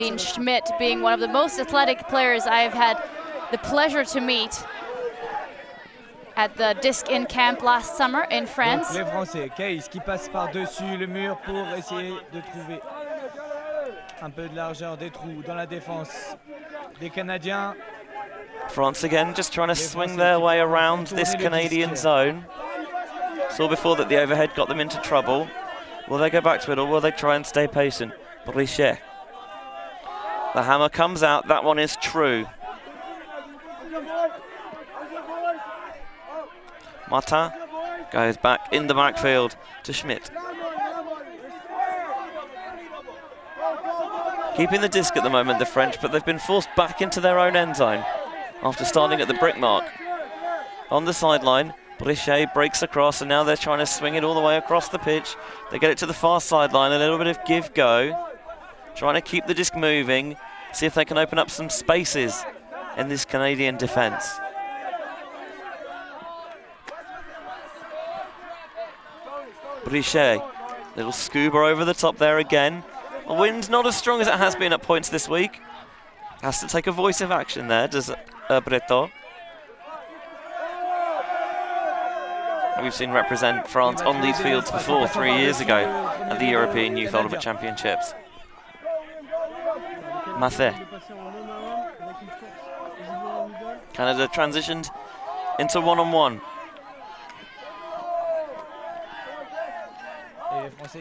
Schmidt being one of the most athletic players I've had the pleasure to meet at the Disc in Camp last summer in France. Donc, les Français, Case qui passe par-dessus le mur pour essayer de trouver un peu de largeur des trous dans la défense des Canadiens. France again just trying to swing their way around this Canadian zone. Saw before that the overhead got them into trouble. Will they go back to it or will they try and stay patient? Brichet. The hammer comes out, that one is true. Martin goes back in the backfield to Schmidt. Keeping the disc at the moment, the French, but they've been forced back into their own end zone after starting at the brick mark. On the sideline, Brichet breaks across and now they're trying to swing it all the way across the pitch. They get it to the far sideline, a little bit of give-go. Trying to keep the disc moving, see if they can open up some spaces in this Canadian defence. Brichet, little scuba over the top there again. The wind's not as strong as it has been at points this week. Has to take a voice of action there, does Breton. We've seen represent France on these fields before 3 years ago at the European Youth Ultimate Championships. Mathé. Canada transitioned into one-on-one.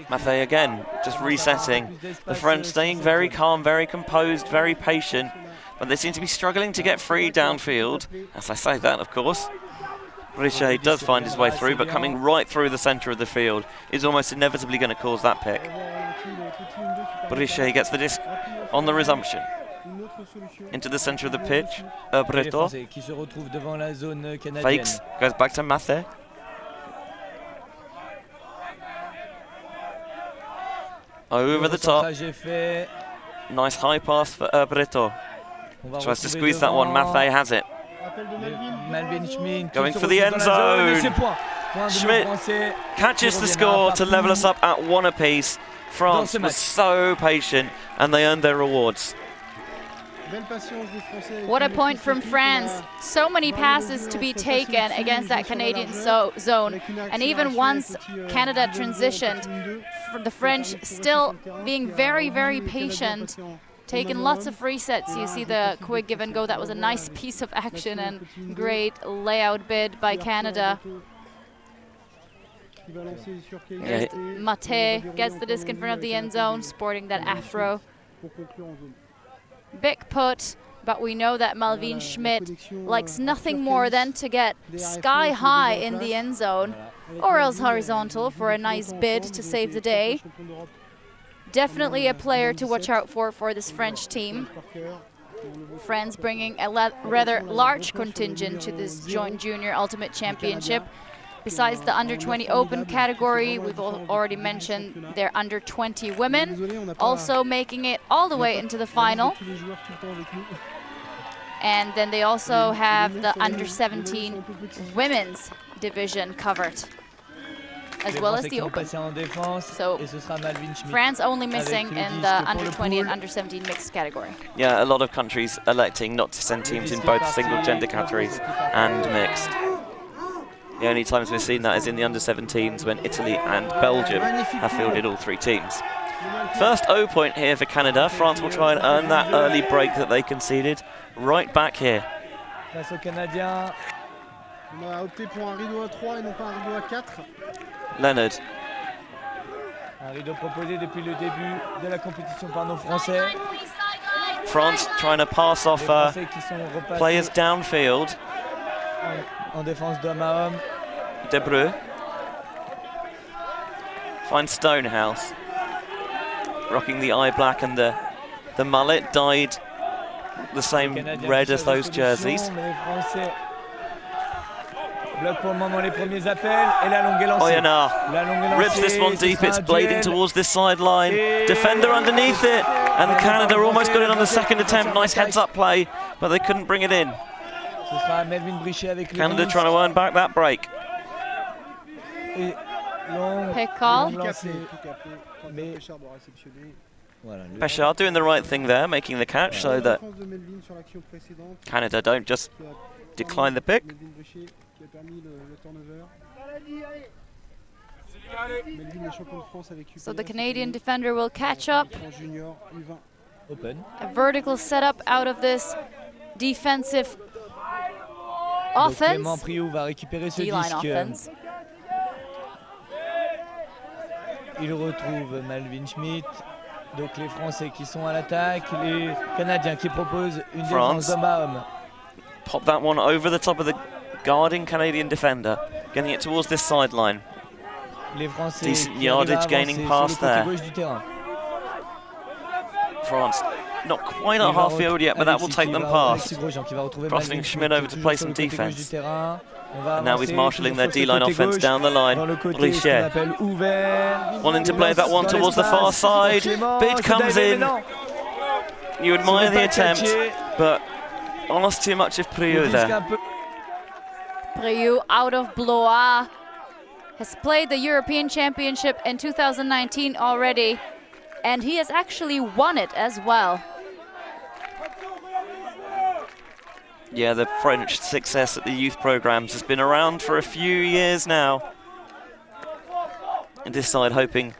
Mathé again, just resetting. The French staying very calm, very composed, very patient, but they seem to be struggling to get free downfield. As I say that, of course. Brichet does find his way through, but coming right through the centre of the field is almost inevitably going to cause that pick. Brichet gets the disc on the resumption. Into the centre of the pitch, Breton fakes, goes back to Mathé. Over the top. Nice high pass for Breton. Tries to squeeze that one, Mathé has it. Going for the end zone. Schmidt catches the score to level us up at 1 apiece. France was so patient and they earned their rewards. What a point from France. So many passes to be taken against that Canadian zone. And even once Canada transitioned, the French still being very, very patient, taking lots of resets. You see the quick give and go. That was a nice piece of action and great layout bid by Canada. Mathé gets the disc in front of the end zone, sporting that afro. Big put, but we know that Malvin Schmidt likes nothing more than to get sky high in the end zone, or else horizontal for a nice bid to save the day. Definitely a player to watch out for this French team. France bringing a rather large contingent to this joint junior ultimate championship. Besides the under-20 open category, we've already mentioned their under-20 women, also making it all the way into the final. And then they also have the under-17 women's division covered, as well as the open. So France only missing in the under-20 and under-17 mixed category. Yeah, a lot of countries electing not to send teams in both single gender categories and mixed. The only times we've seen that is in the under-17s when Italy and Belgium have fielded all 3 teams. First O point here for Canada. France will try and earn that early break that they conceded right back here. Leonard. France trying to pass off players downfield. En défense d'homme à homme. Debreu finds Stonehouse, rocking the eye black and the mullet dyed the same red as those jerseys. Oyonnax rips this one deep, it's blading towards this sideline. Defender underneath it, and Canada almost got it on the second attempt. Nice heads-up play, but they couldn't bring it in. Canada trying to earn back that break. Pick call. Péchard doing the right thing there, making the catch so that Canada don't just decline the pick. So the Canadian defender will catch up. Open. A vertical setup out of this defensive offense. Clément Priou va récupérer ce D-line disque. offense. Il retrouve Malvin Schmidt. Donc les Français qui sont à l'attaque, les Canadiens qui proposent une défense homme à homme. Pop that one over the top of the guarding Canadian defender, getting it towards this sideline. Les Français Decent qui yardage arrivent à gaining avancer pass sur le côté there. gauche du terrain. France not quite at half field yet, but that will take them past. Crossing Schmidt over to play some defense. And now he's marshalling their D-line offense down the line. Richet wanting to play that one towards the far side. Bid comes in. You admire the attempt, but almost too much of Priou there. Priou out of Blois has played the European Championship in 2019 already, and he has actually won it as well. Yeah, the French success at the youth programs has been around for a few years now. And this side hoping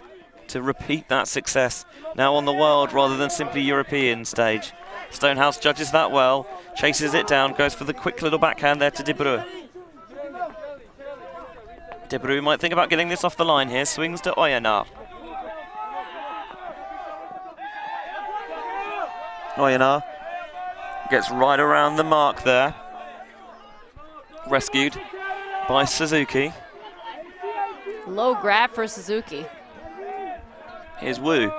to repeat that success now on the world rather than simply European stage. Stonehouse judges that well, chases it down, goes for the quick little backhand there to De Bruyne. De Bruyne might think about getting this off the line here, swings to Oyonnax. Oyonnax gets right around the mark there. Rescued by Suzuki. Low grab for Suzuki. Here's Wu.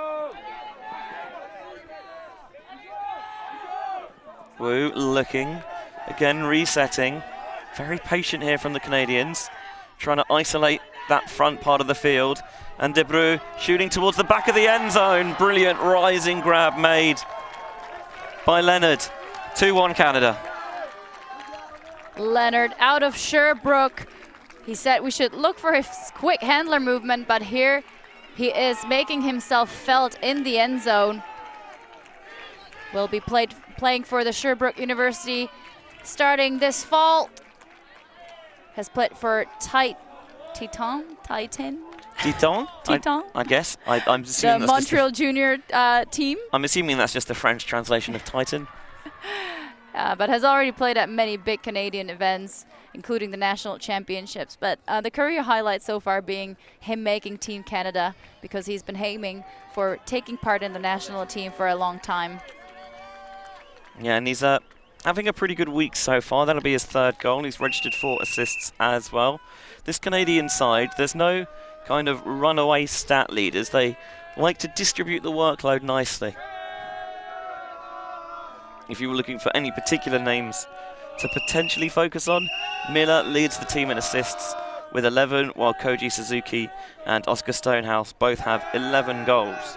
Wu looking, again resetting. Very patient here from the Canadians, trying to isolate that front part of the field. And De Bruyne shooting towards the back of the end zone. Brilliant rising grab made by Leonard. 2-1 Canada. Leonard out of Sherbrooke. He said we should look for his quick handler movement, but here he is making himself felt in the end zone. Will be playing for the Sherbrooke University starting this fall. Has played for Titan? I guess. I'm assuming the that's Montreal junior team. I'm assuming that's just the French translation of Titan. But has already played at many big Canadian events, including the national championships. But the career highlight so far being him making Team Canada, because he's been aiming for taking part in the national team for a long time. Yeah, and he's having a pretty good week so far. That'll be his third goal. He's registered 4 assists as well. This Canadian side, there's no kind of runaway stat leaders. They like to distribute the workload nicely. If you were looking for any particular names to potentially focus on, Miller leads the team in assists with 11, while Koji Suzuki and Oscar Stonehouse both have 11 goals.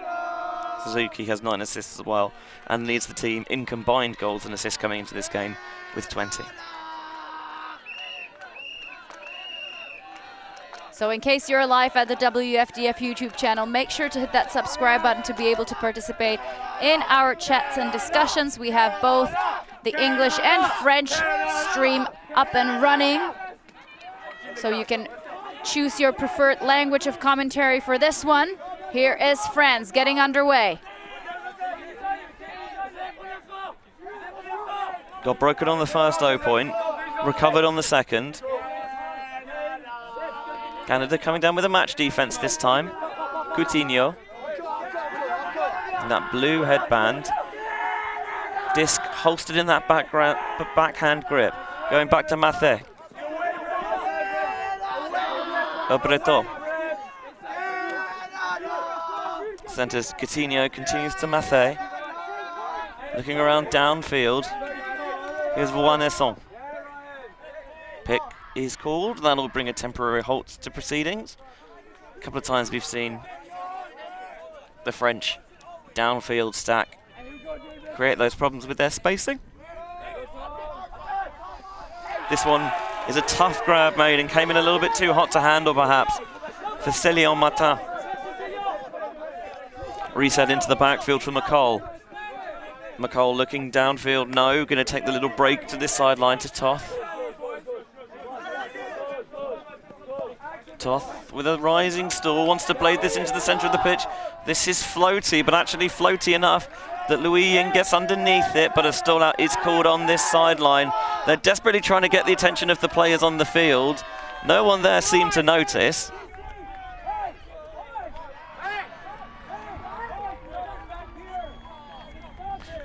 Suzuki has 9 assists as well and leads the team in combined goals and assists coming into this game with 20. So in case you're live at the WFDF YouTube channel, make sure to hit that subscribe button to be able to participate in our chats and discussions. We have both the English and French stream up and running. So you can choose your preferred language of commentary for this one. Here is France getting underway. Got broken on the first 0 point, recovered on the second. Canada coming down with a match defense this time. Coutinho. And that blue headband. Disc holstered in that backhand grip. Going back to Mathé. Breton. Centers Coutinho, continues to Mathé. Looking around downfield. Here's Voinesson. Pick is called. That'll bring a temporary halt to proceedings. A couple of times we've seen the French downfield stack create those problems with their spacing. This one is a tough grab made and came in a little bit too hot to handle perhaps for Célian Martin. Reset into the backfield for McCall. McCall looking downfield, no, going to take the little break to this sideline to Toth. Toth with a rising stall, wants to blade this into the centre of the pitch. This is floaty, but actually floaty enough that Louis Ying gets underneath it, but a stall out is called on this sideline. They're desperately trying to get the attention of the players on the field. No one there seemed to notice.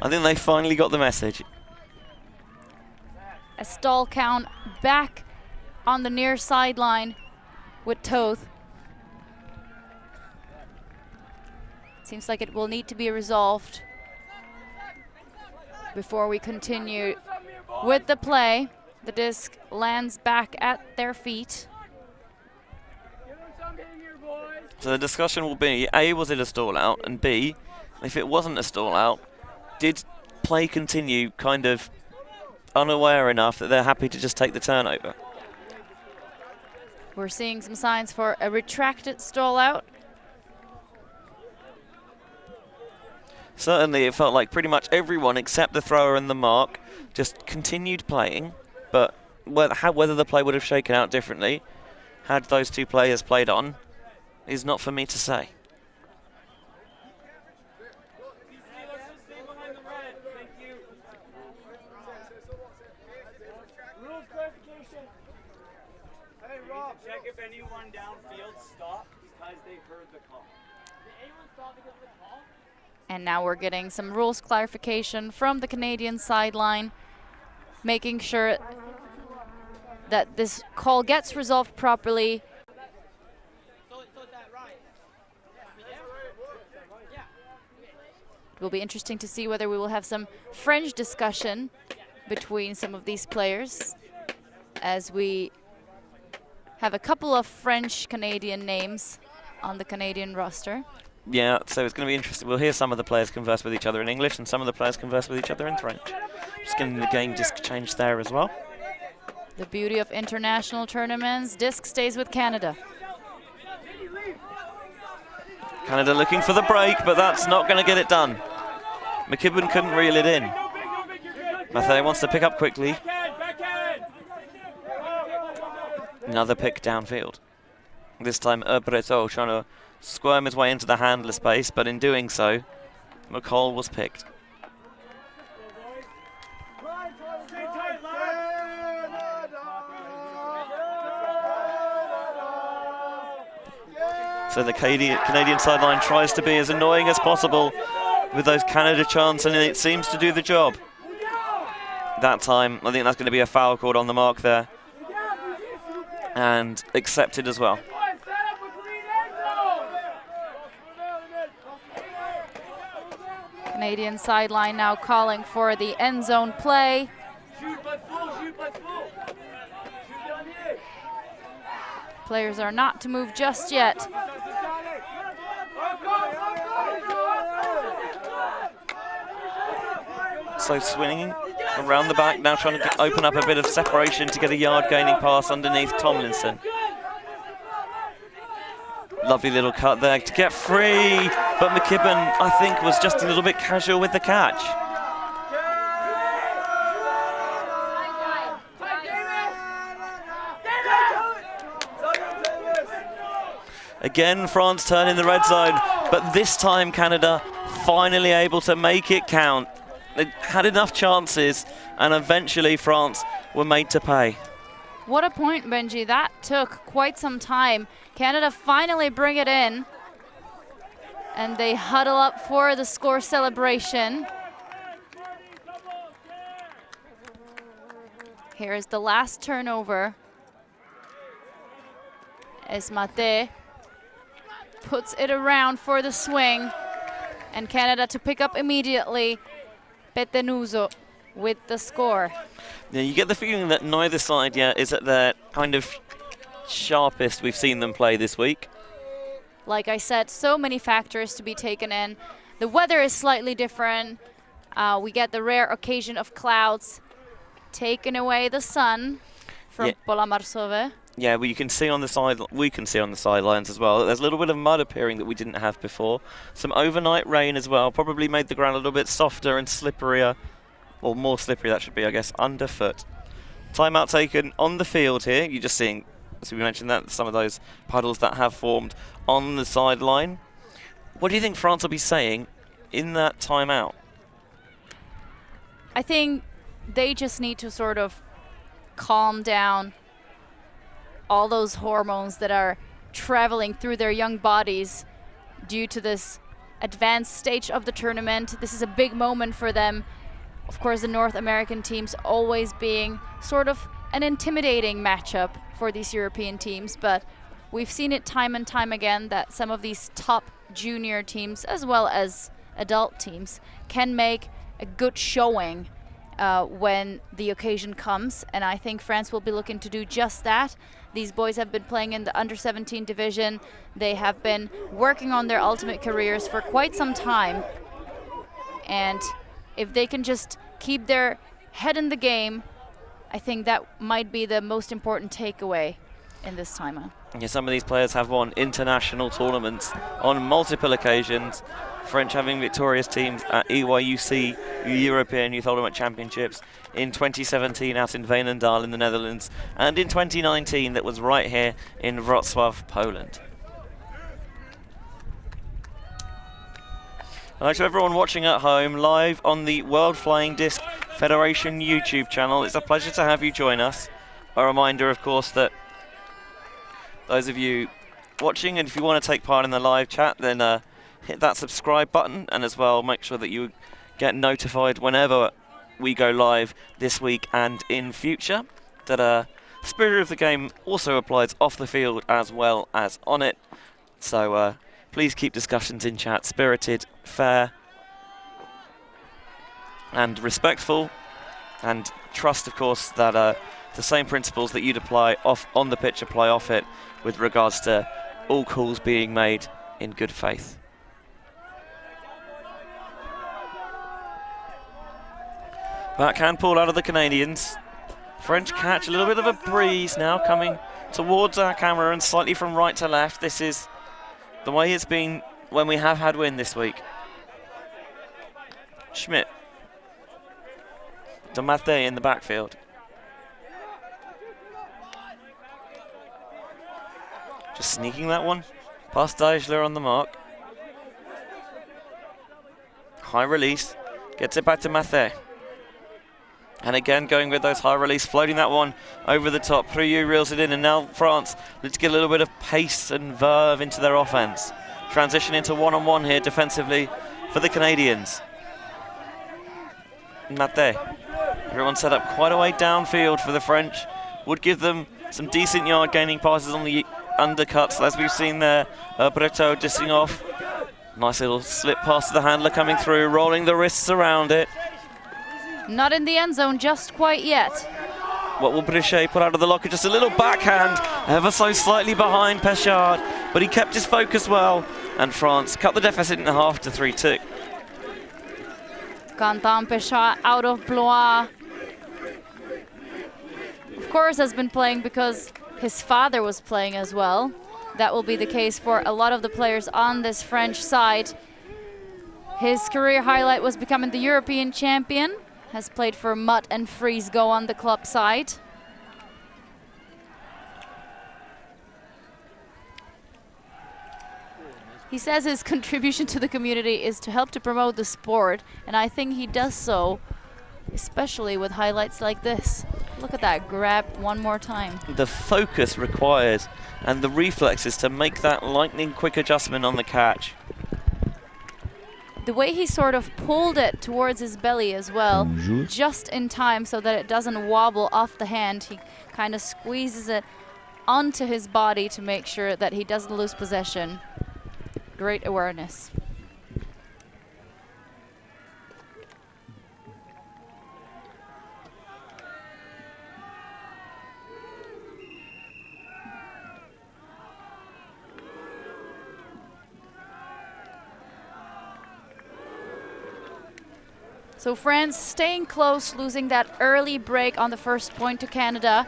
I think they finally got the message. A stall count back on the near sideline with Toth. Seems like it will need to be resolved before we continue with the play. The disc lands back at their feet. So the discussion will be, A, was it a stall out? And B, if it wasn't a stall out, did play continue kind of unaware enough that they're happy to just take the turnover? We're seeing some signs for a retracted stall out. Certainly it felt like pretty much everyone except the thrower and the mark just continued playing, but whether the play would have shaken out differently had those two players played on is not for me to say. Check if anyone downfield stopped because they heard the call. Did anyone stop because of the call? And now we're getting some rules clarification from the Canadian sideline, making sure that this call gets resolved properly. It will be interesting to see whether we will have some French discussion between some of these players, as we have a couple of French-Canadian names on the Canadian roster. Yeah, so it's going to be interesting. We'll hear some of the players converse with each other in English and some of the players converse with each other in French. Just getting the game disc changed there as well. The beauty of international tournaments, disc stays with Canada. Canada looking for the break, but that's not going to get it done. McKibben couldn't reel it in. Mathé wants to pick up quickly. Another pick downfield. This time Breton trying to squirm his way into the handler space, but in doing so, McCall was picked. So the Canadian sideline tries to be as annoying as possible with those Canada chants, and it seems to do the job. That time, I think that's going to be a foul called on the mark there, and accepted as well. Canadian sideline now calling for the end zone play. Players are not to move just yet. So swinging around the back, now trying to open up a bit of separation to get a yard gaining pass underneath Tomlinson. Lovely little cut there to get free, but McKibben, I think, was just a little bit casual with the catch. Again, France turn in the red zone, but this time Canada finally able to make it count. They had enough chances, and eventually France were made to pay. What a point, Benji. That took quite some time. Canada finally bring it in, and they huddle up for the score celebration. Here is the last turnover, as Mathé puts it around for the swing, and Canada to pick up immediately. Petenuso with the score. Yeah, you get the feeling that neither side yet is at their kind of sharpest we've seen them play this week. Like I said, so many factors to be taken in. The weather is slightly different. We get the rare occasion of clouds taking away the sun from Pola Marsove. Yeah, well, you can see on the side. We can see on the sidelines as well. There's a little bit of mud appearing that we didn't have before. Some overnight rain as well. Probably made the ground a little bit softer and slipperier, or more slippery. That should be, I guess, underfoot. Timeout taken on the field here. You're just seeing, as we mentioned, that some of those puddles that have formed on the sideline. What do you think France will be saying in that timeout? I think they just need to sort of calm down all those hormones that are traveling through their young bodies due to this advanced stage of the tournament. This is a big moment for them. Of course, the North American teams always being sort of an intimidating matchup for these European teams, but we've seen it time and time again that some of these top junior teams, as well as adult teams, can make a good showing when the occasion comes, and I think France will be looking to do just that. These boys have been playing in the under-17 division. They have been working on their ultimate careers for quite some time, and if they can just keep their head in the game, I think that might be the most important takeaway in this timeout. Yeah, some of these players have won international tournaments on multiple occasions. French having victorious teams at EYUC European Youth Ultimate Championships in 2017 out in Veenendaal in the Netherlands, and in 2019 that was right here in Wrocław, Poland. Hello to everyone watching at home live on the World Flying Disc Federation YouTube channel. It's a pleasure to have you join us. A reminder, of course, that those of you watching, and if you want to take part in the live chat, then hit that subscribe button, and as well make sure that you get notified whenever we go live this week and in future. That spirit of the game also applies off the field as well as on it. So please keep discussions in chat spirited, fair, and respectful, and trust, of course, that the same principles that you'd apply off on the pitch apply off it, with regards to all calls being made in good faith. Backhand pull out of the Canadians. French catch, a little bit of a breeze now coming towards our camera and slightly from right to left. This is the way it's been when we have had wind this week. Schmidt. to Mathé in the backfield. Just sneaking that one past Deichler on the mark. High release, gets it back to Mathé. And again, going with those high release, floating that one over the top. Priou reels it in, and now France, let's get a little bit of pace and verve into their offense. Transition into one-on-one here defensively for the Canadians. Mathé. Everyone set up quite a way downfield for the French. Would give them some decent yard gaining passes on the undercuts, as we've seen there. Breteau dissing off. Nice little slip pass to the handler coming through, rolling the wrists around it. Not in the end zone just quite yet. What will Brichet put out of the locker? Just a little backhand, ever so slightly behind Pechard, but he kept his focus well, and France cut the deficit in half to 3-2. Quentin Pechard out of Blois. Of course, has been playing because his father was playing as well. That will be the case for a lot of the players on this French side. His career highlight was becoming the European champion. Has played for Mutt and Friesgo on the club side. He says his contribution to the community is to help to promote the sport, and I think he does so, especially with highlights like this. Look at that grab one more time. The focus required and the reflexes to make that lightning quick adjustment on the catch. The way he sort of pulled it towards his belly as well, just in time so that it doesn't wobble off the hand. He kind of squeezes it onto his body to make sure that he doesn't lose possession. Great awareness. So France staying close, losing that early break on the first point to Canada.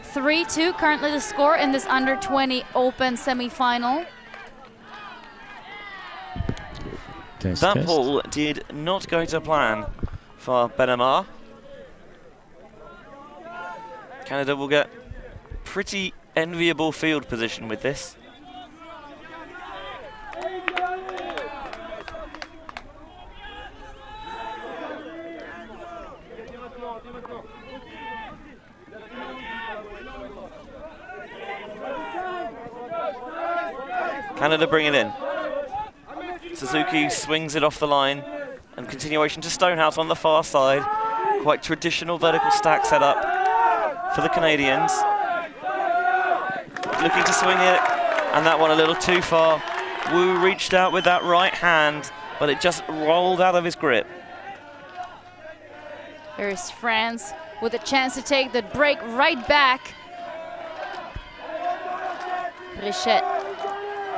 3-2 currently the score in this under-20 open semi-final. That ball did not go to plan for Benamar. Canada will get pretty enviable field position with this. Canada bring it in. Suzuki swings it off the line, and continuation to Stonehouse on the far side. Quite traditional vertical stack setup for the Canadians. Looking to swing it, and that one a little too far. Wu reached out with that right hand, but it just rolled out of his grip. Here's France with a chance to take the break right back. Richet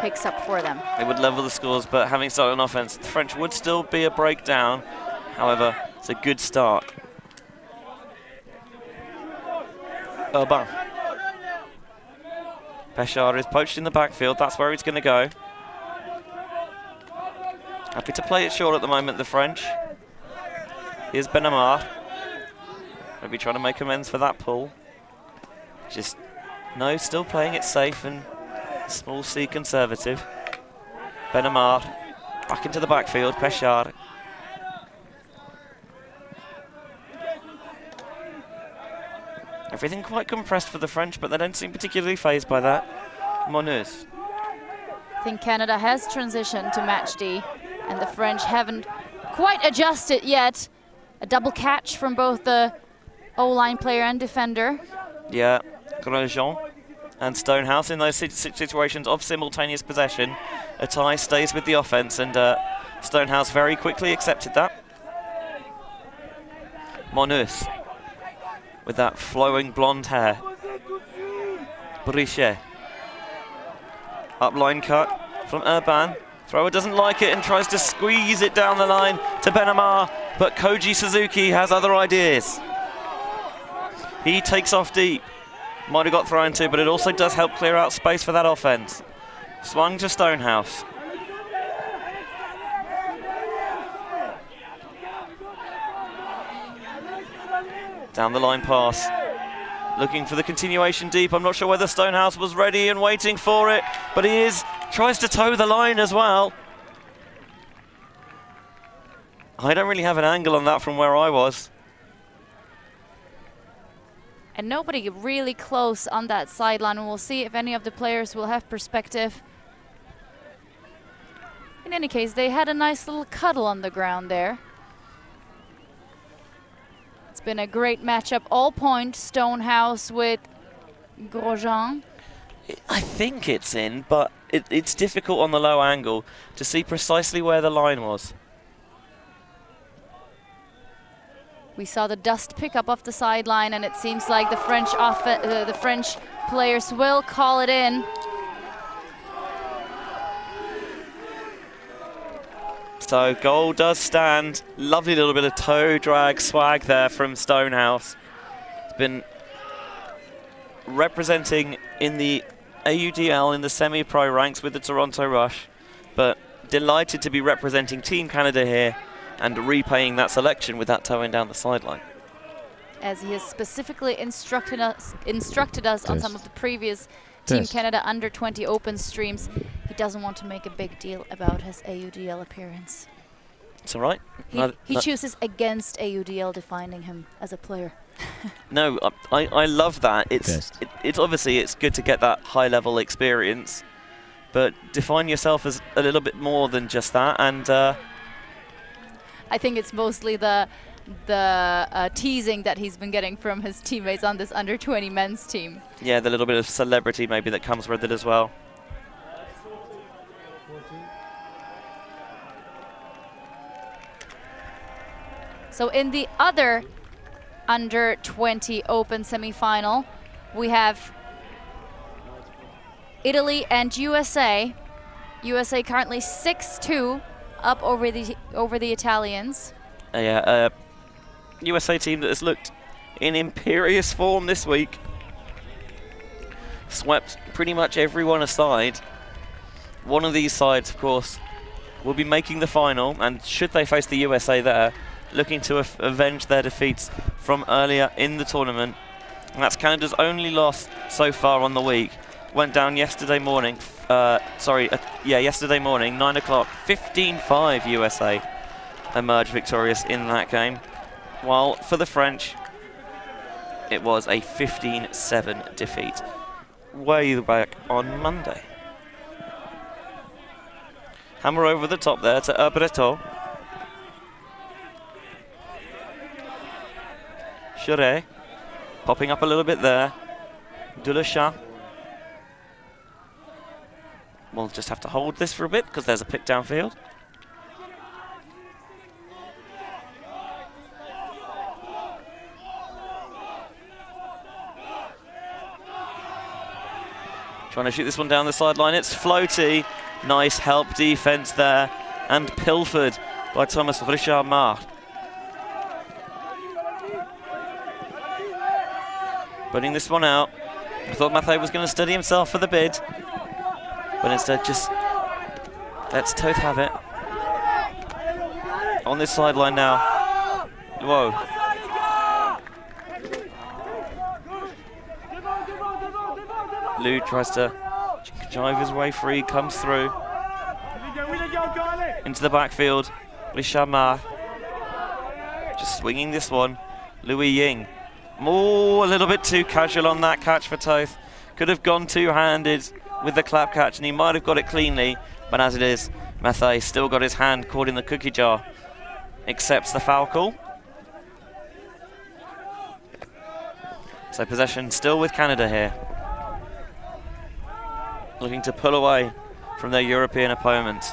picks up for them. They would level the scores, but having started on offense, the French would still be a breakdown. However, it's a good start. Urban. Peshar is poached in the backfield. That's where he's going to go. Happy to play it short at the moment, the French. Here's Benamar. Maybe trying to make amends for that pull. Just, no, still playing it safe and small C conservative. Benamar back into the backfield. Peshar. Everything quite compressed for the French, but they don't seem particularly phased by that. Monus. I think Canada has transitioned to match D, and the French haven't quite adjusted yet. A double catch from both the O-line player and defender. Yeah, Grosjean and Stonehouse in those situations of simultaneous possession. A tie stays with the offense, and Stonehouse very quickly accepted that. Monus with that flowing blonde hair. Brichet. Upline cut from Urban. Thrower doesn't like it and tries to squeeze it down the line to Benamar, but Koji Suzuki has other ideas. He takes off deep. Might have got thrown to, but it also does help clear out space for that offense. Swung to Stonehouse. Down the line pass. Looking for the continuation deep. I'm not sure whether Stonehouse was ready and waiting for it, but he is. Tries to toe the line as well. I don't really have an angle on that from where I was. And nobody really close on that sideline. We'll see if any of the players will have perspective. In any case, they had a nice little cuddle on the ground there. It's been a great matchup. All point Stonehouse with Grosjean. I think it's in, but it's difficult on the low angle to see precisely where the line was. We saw the dust pick up off the sideline, and it seems like the French players will call it in. So goal does stand. Lovely little bit of toe drag swag there from Stonehouse. It's been representing in the AUDL in the semi-pro ranks with the Toronto Rush, but delighted to be representing Team Canada here and repaying that selection with that toe in down the sideline. As he has specifically instructed us on some of the previous Team Canada under-20 open streams, he doesn't want to make a big deal about his AUDL appearance. It's all right. He chooses against AUDL defining him as a player. No, I love that. It's obviously it's good to get that high-level experience, but define yourself as a little bit more than just that. And I think it's mostly the teasing that he's been getting from his teammates on this under-20 men's team. Yeah, the little bit of celebrity maybe that comes with it as well. So in the other under-20 open semi-final, we have Italy and USA. USA currently 6-2 up over the Italians. USA team that has looked in imperious form this week. swept pretty much everyone aside. One of these sides, of course, will be making the final, and should they face the USA there, looking to avenge their defeats from earlier in the tournament. And that's Canada's only loss so far on the week. Went down yesterday morning, yesterday morning, 9 o'clock, 15-5 USA emerged victorious in that game. While for the French, it was a 15-7 defeat. Way back on Monday. Hammer over the top there to Breton. Cheret popping up a little bit there. Delechat. We'll just have to hold this for a bit because there's a pick downfield. Trying to shoot this one down the sideline. It's floaty. Nice help defense there. And pilfered by Thomas Richard-Marc. Putting this one out. I thought Mathé was going to steady himself for the bid. But instead just lets Toth have it. On this sideline now. Whoa. Lou tries to drive his way free, comes through. Into the backfield. Richard-Marc. Just swinging this one. Louis Ying. Oh, a little bit too casual on that catch for Toth. Could have gone two-handed with the clap catch, and he might have got it cleanly, but as it is, Mathé still got his hand caught in the cookie jar. Accepts the foul call. So possession still with Canada here. Looking to pull away from their European opponents.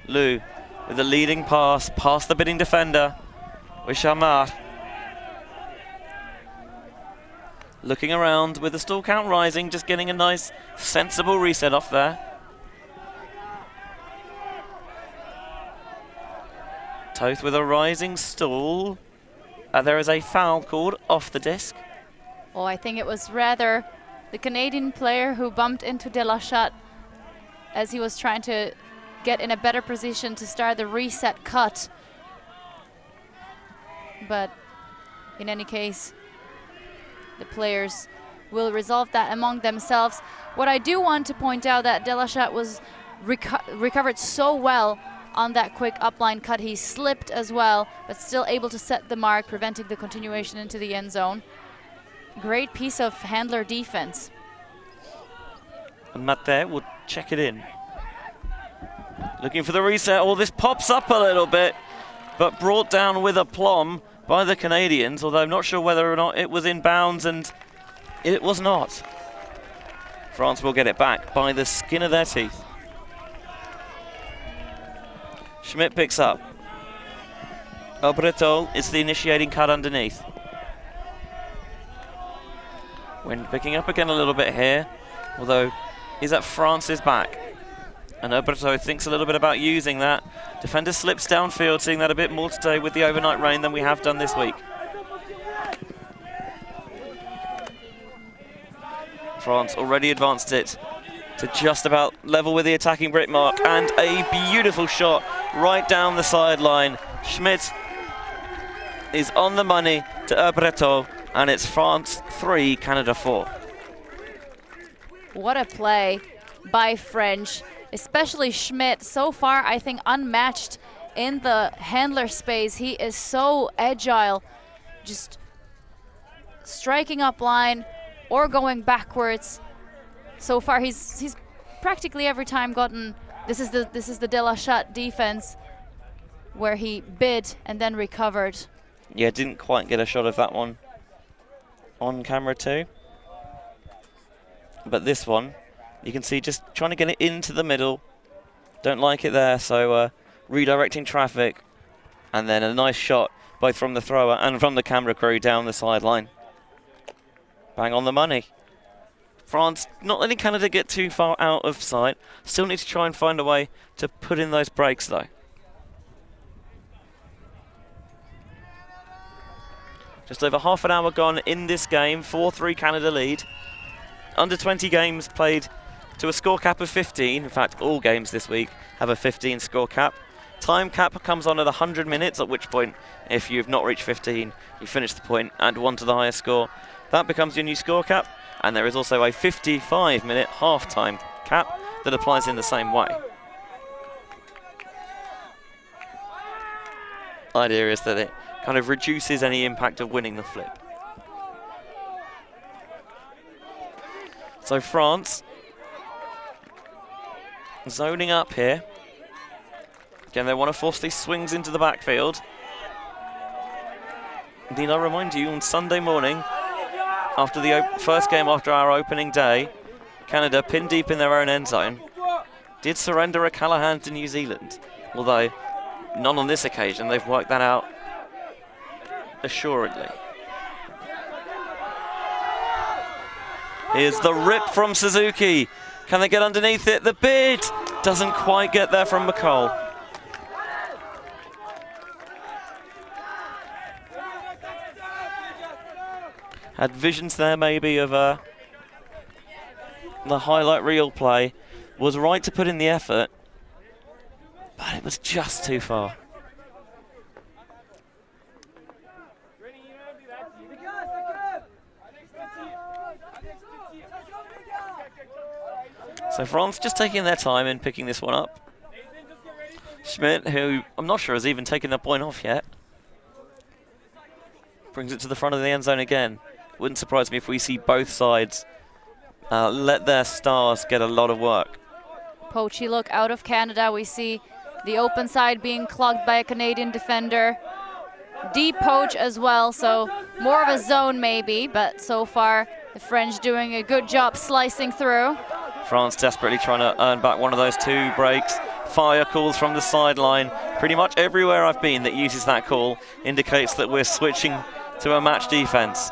Lou with the leading pass, past the bidding defender. Richard-Marc. Looking around with the stall count rising, just getting a nice, sensible reset off there. Toth with a rising stall. There is a foul called off the disc. Oh, I think it was rather the Canadian player who bumped into Delechat as he was trying to get in a better position to start the reset cut. But in any case, the players will resolve that among themselves. What I do want to point out that Delechat was recovered so well on that quick upline cut. He slipped as well, but still able to set the mark, preventing the continuation into the end zone. Great piece of handler defense. And Mathé will check it in. Looking for the reset. Oh, this pops up a little bit, but brought down with aplomb by the Canadians, although I'm not sure whether or not it was in bounds, and it was not. France will get it back by the skin of their teeth. Schmidt picks up. Breton is the initiating cut underneath. Wind picking up again a little bit here, although he's at France's back. And Breton thinks a little bit about using that. Defender slips downfield, seeing that a bit more today with the overnight rain than we have done this week. France already advanced it to just about level with the attacking brick mark, and a beautiful shot right down the sideline. Schmidt is on the money to Breton, and it's France 3, Canada 4. What a play by French, especially Schmidt. So far, I think unmatched in the handler space. He is so agile, just striking up line or going backwards. So far, he's practically every time gotten. This is the Delechat defense, where he bid and then recovered. Yeah, didn't quite get a shot of that one on camera too. But this one, you can see just trying to get it into the middle. Don't like it there, so redirecting traffic. And then a nice shot, both from the thrower and from the camera crew down the sideline. Bang on the money. France not letting Canada get too far out of sight. Still need to try and find a way to put in those breaks though. Just over half an hour gone in this game. 4-3 Canada lead. under-20 games played to a score cap of 15. In fact, all games this week have a 15 score cap. Time cap comes on at 100 minutes, at which point, if you've not reached 15, you finish the point and one to the highest score. That becomes your new score cap, and there is also a 55-minute half-time cap that applies in the same way. Idea is that it kind of reduces any impact of winning the flip. So France zoning up here. Again, they want to force these swings into the backfield. Indeed, I remind you, on Sunday morning, after the first game after our opening day, Canada, pinned deep in their own end zone, did surrender a Callahan to New Zealand. Although, none on this occasion. They've worked that out assuredly. Here's the rip from Suzuki. Can they get underneath it? The bid doesn't quite get there from McCall. Had visions there maybe of the highlight reel play. Was right to put in the effort, but it was just too far. So France just taking their time in picking this one up. Schmidt, who I'm not sure has even taken that point off yet, brings it to the front of the end zone again. Wouldn't surprise me if we see both sides let their stars get a lot of work. Poachy look out of Canada. We see the open side being clogged by a Canadian defender. Deep poach as well, so more of a zone maybe, but so far the French doing a good job slicing through. France desperately trying to earn back one of those two breaks. Fire calls from the sideline. Pretty much everywhere I've been that uses that call indicates that we're switching to a match defense.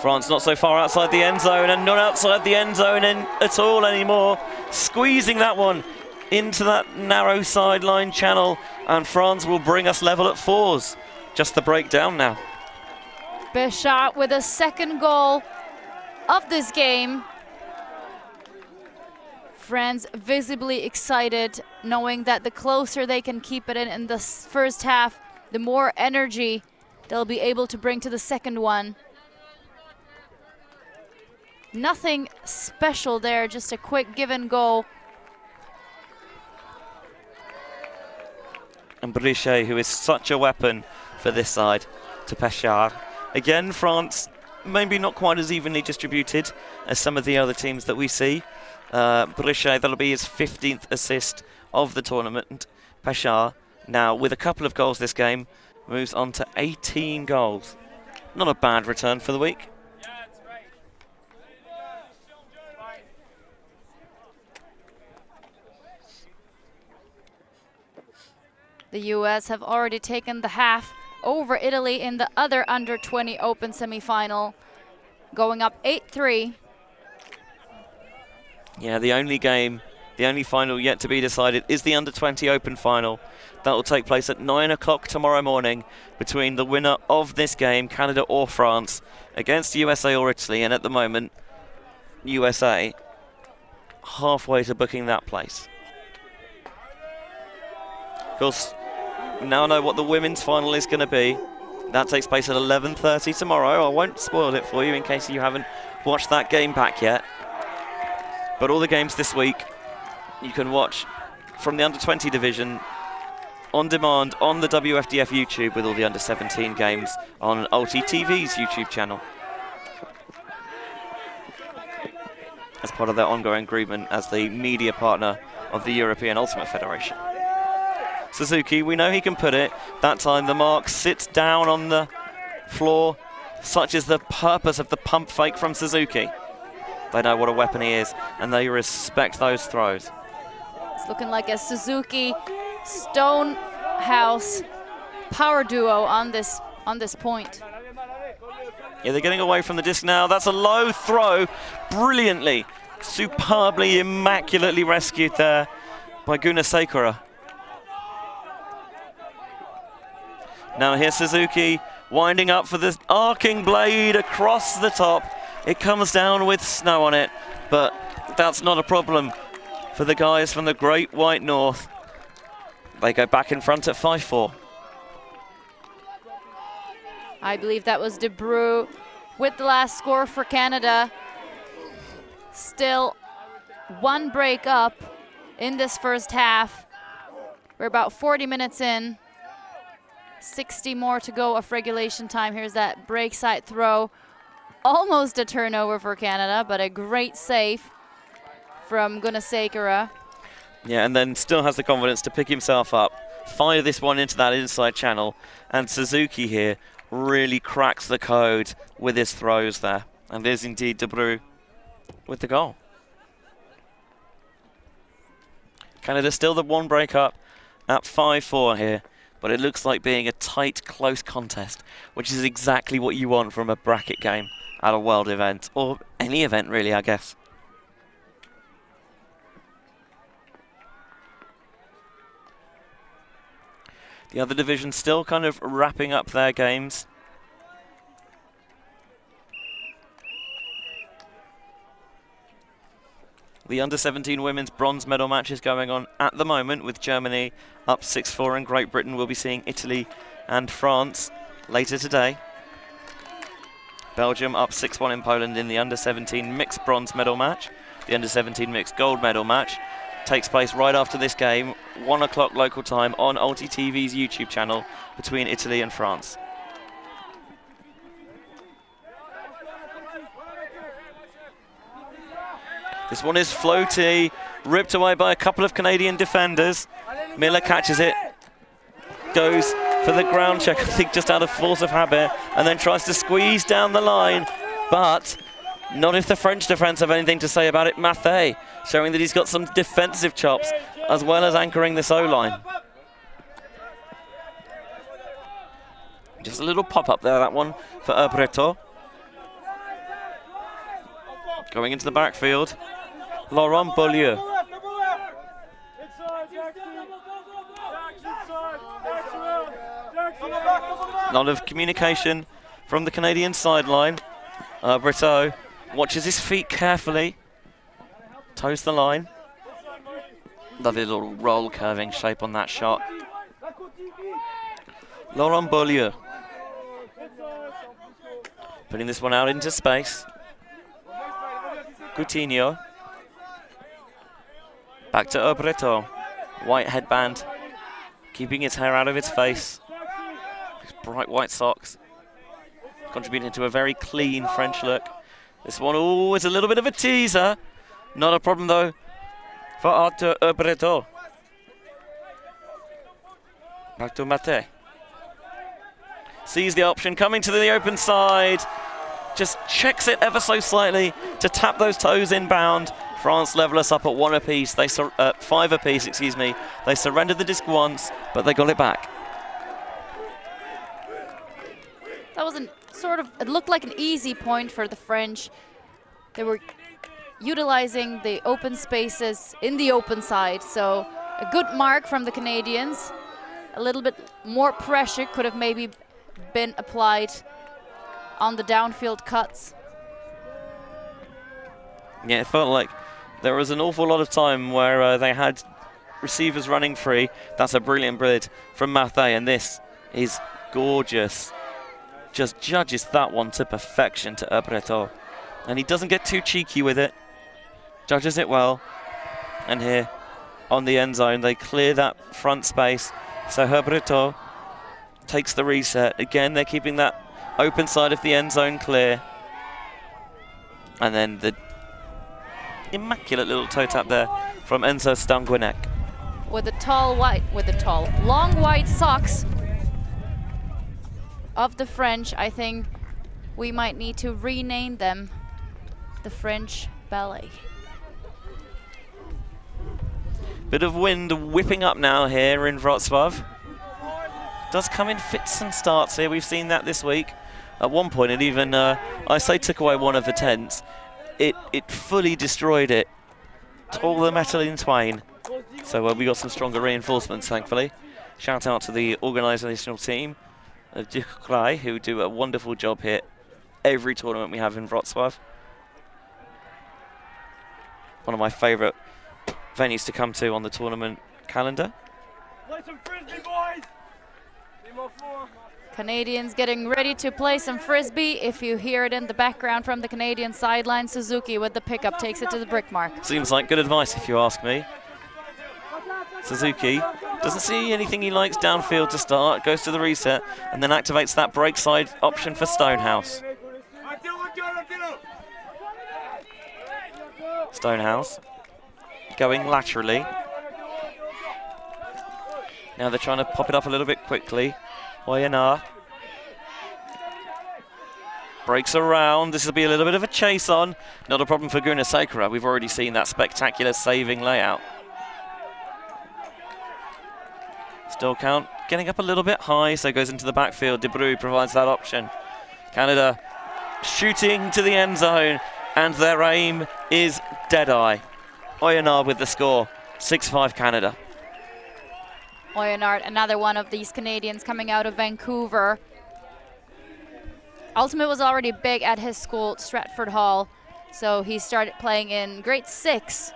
France not so far outside the end zone, and not outside the end zone at all anymore. Squeezing that one into that narrow sideline channel, and France will bring us level at 4s. Just the breakdown now. Béchard with a second goal of this game. France visibly excited, knowing that the closer they can keep it in the first half, the more energy they'll be able to bring to the second one. Nothing special there, just a quick give and go. And Brichet, who is such a weapon for this side, to Béchard. Again, France maybe not quite as evenly distributed as some of the other teams that we see. Brichet, that'll be his 15th assist of the tournament. Béchard, now with a couple of goals this game, moves on to 18 goals. Not a bad return for the week. The US have already taken the half over Italy in the other under-20 open semi-final, going up 8-3. Yeah, the only final yet to be decided is the under-20 open final. That will take place at 9 o'clock tomorrow morning between the winner of this game, Canada or France, against USA or Italy. And at the moment, USA halfway to booking that place. Of course, we now know what the women's final is going to be. That takes place at 11:30 tomorrow. I won't spoil it for you in case you haven't watched that game back yet. But all the games this week you can watch from the under-20 division on demand on the WFDF YouTube, with all the under-17 games on Ulti TV's YouTube channel, as part of their ongoing agreement as the media partner of the European Ultimate Federation. Suzuki, we know he can put it. That time the mark sits down on the floor. Such is the purpose of the pump fake from Suzuki. They know what a weapon he is, and they respect those throws. It's looking like a Suzuki Stonehouse power duo on this point. Yeah, they're getting away from the disc now. That's a low throw. Brilliantly, superbly, immaculately rescued there by Gunasekara. Now here's Suzuki winding up for this arcing blade across the top. It comes down with snow on it, but that's not a problem for the guys from the Great White North. They go back in front at 5-4. I believe that was De Bruyne with the last score for Canada. Still one break up in this first half. We're about 40 minutes in. 60 more to go of regulation time. Here's that break side throw. Almost a turnover for Canada, but a great save from Gunasekara. Yeah, and then still has the confidence to pick himself up, fire this one into that inside channel, and Suzuki here really cracks the code with his throws there. And there's indeed De Bruyne with the goal. Canada still the one break up at 5-4 here, but it looks like being a tight, close contest, which is exactly what you want from a bracket game at a world event, or any event really, I guess. The other divisions still kind of wrapping up their games. The under-17 women's bronze medal match is going on at the moment, with Germany up 6-4 and Great Britain will be seeing Italy and France later today. Belgium up 6-1 in Poland in the under-17 mixed bronze medal match. The under-17 mixed gold medal match takes place right after this game, 1 o'clock local time on Ulti TV's YouTube channel between Italy and France. This one is floaty, ripped away by a couple of Canadian defenders. Miller catches it, goes for the ground check, I think just out of force of habit, and then tries to squeeze down the line, but not if the French defence have anything to say about it. Mathé showing that he's got some defensive chops as well as anchoring this O-line. Just a little pop-up there, that one for Breton. Going into the backfield, Laurent Beaulieu. A lot of communication from the Canadian sideline. Breton watches his feet carefully, toes the line. Lovely little roll curving shape on that shot. Laurent Beaulieu putting this one out into space. Coutinho. Back to Breton. White headband, keeping his hair out of his face. His bright white socks, contributing to a very clean French look. This one, oh, is a little bit of a teaser. Not a problem though for Arthur Breton. Back to Mathé. Sees the option, coming to the open side. Just checks it ever so slightly to tap those toes inbound. France level us up at 1 apiece. 5 apiece, excuse me. They surrendered the disc once, but they got it back. That was it looked like an easy point for the French. They were utilizing the open spaces in the open side, so a good mark from the Canadians. A little bit more pressure could have maybe been applied on the downfield cuts. Yeah, it felt like there was an awful lot of time where they had receivers running free. That's a brilliant bid from Mathé, and this is gorgeous. Just judges that one to perfection to Breton. And he doesn't get too cheeky with it. Judges it well. And here on the end zone, they clear that front space. So Breton takes the reset. Again, they're keeping that open side of the end zone clear. And then the immaculate little toe tap there from Enzo Stanguinek. With the long white socks of the French, I think we might need to rename them the French Ballet. Bit of wind whipping up now here in Wrocław. Does come in fits and starts here. We've seen that this week. At one point, it even, took away one of the tents. It fully destroyed it. Tore the metal in twain. So we got some stronger reinforcements, thankfully. Shout out to the organisational team of WJUC, who do a wonderful job here every tournament we have in Wrocław. one of my favourite venues to come to on the tournament calendar. Play some frisbee, boys. Canadians getting ready to play some frisbee. If you hear it in the background from the Canadian sideline, Suzuki with the pickup takes it to the brick mark. Seems like good advice if you ask me. Suzuki doesn't see anything he likes downfield to start, goes to the reset, and then activates that break side option for Stonehouse. Stonehouse going laterally. Now they're trying to pop it up a little bit quickly. Oyana breaks around. This will be a little bit of a chase on. Not a problem for Gunasekara. We've already seen that spectacular saving layout. Still count getting up a little bit high, so goes into the backfield. De Bruyne provides that option. Canada shooting to the end zone, and their aim is dead-eye. Oyana with the score, 6-5 Canada. Oyonard, another one of these Canadians coming out of Vancouver. Ultimate was already big at his school, Stratford Hall, so he started playing in grade 6.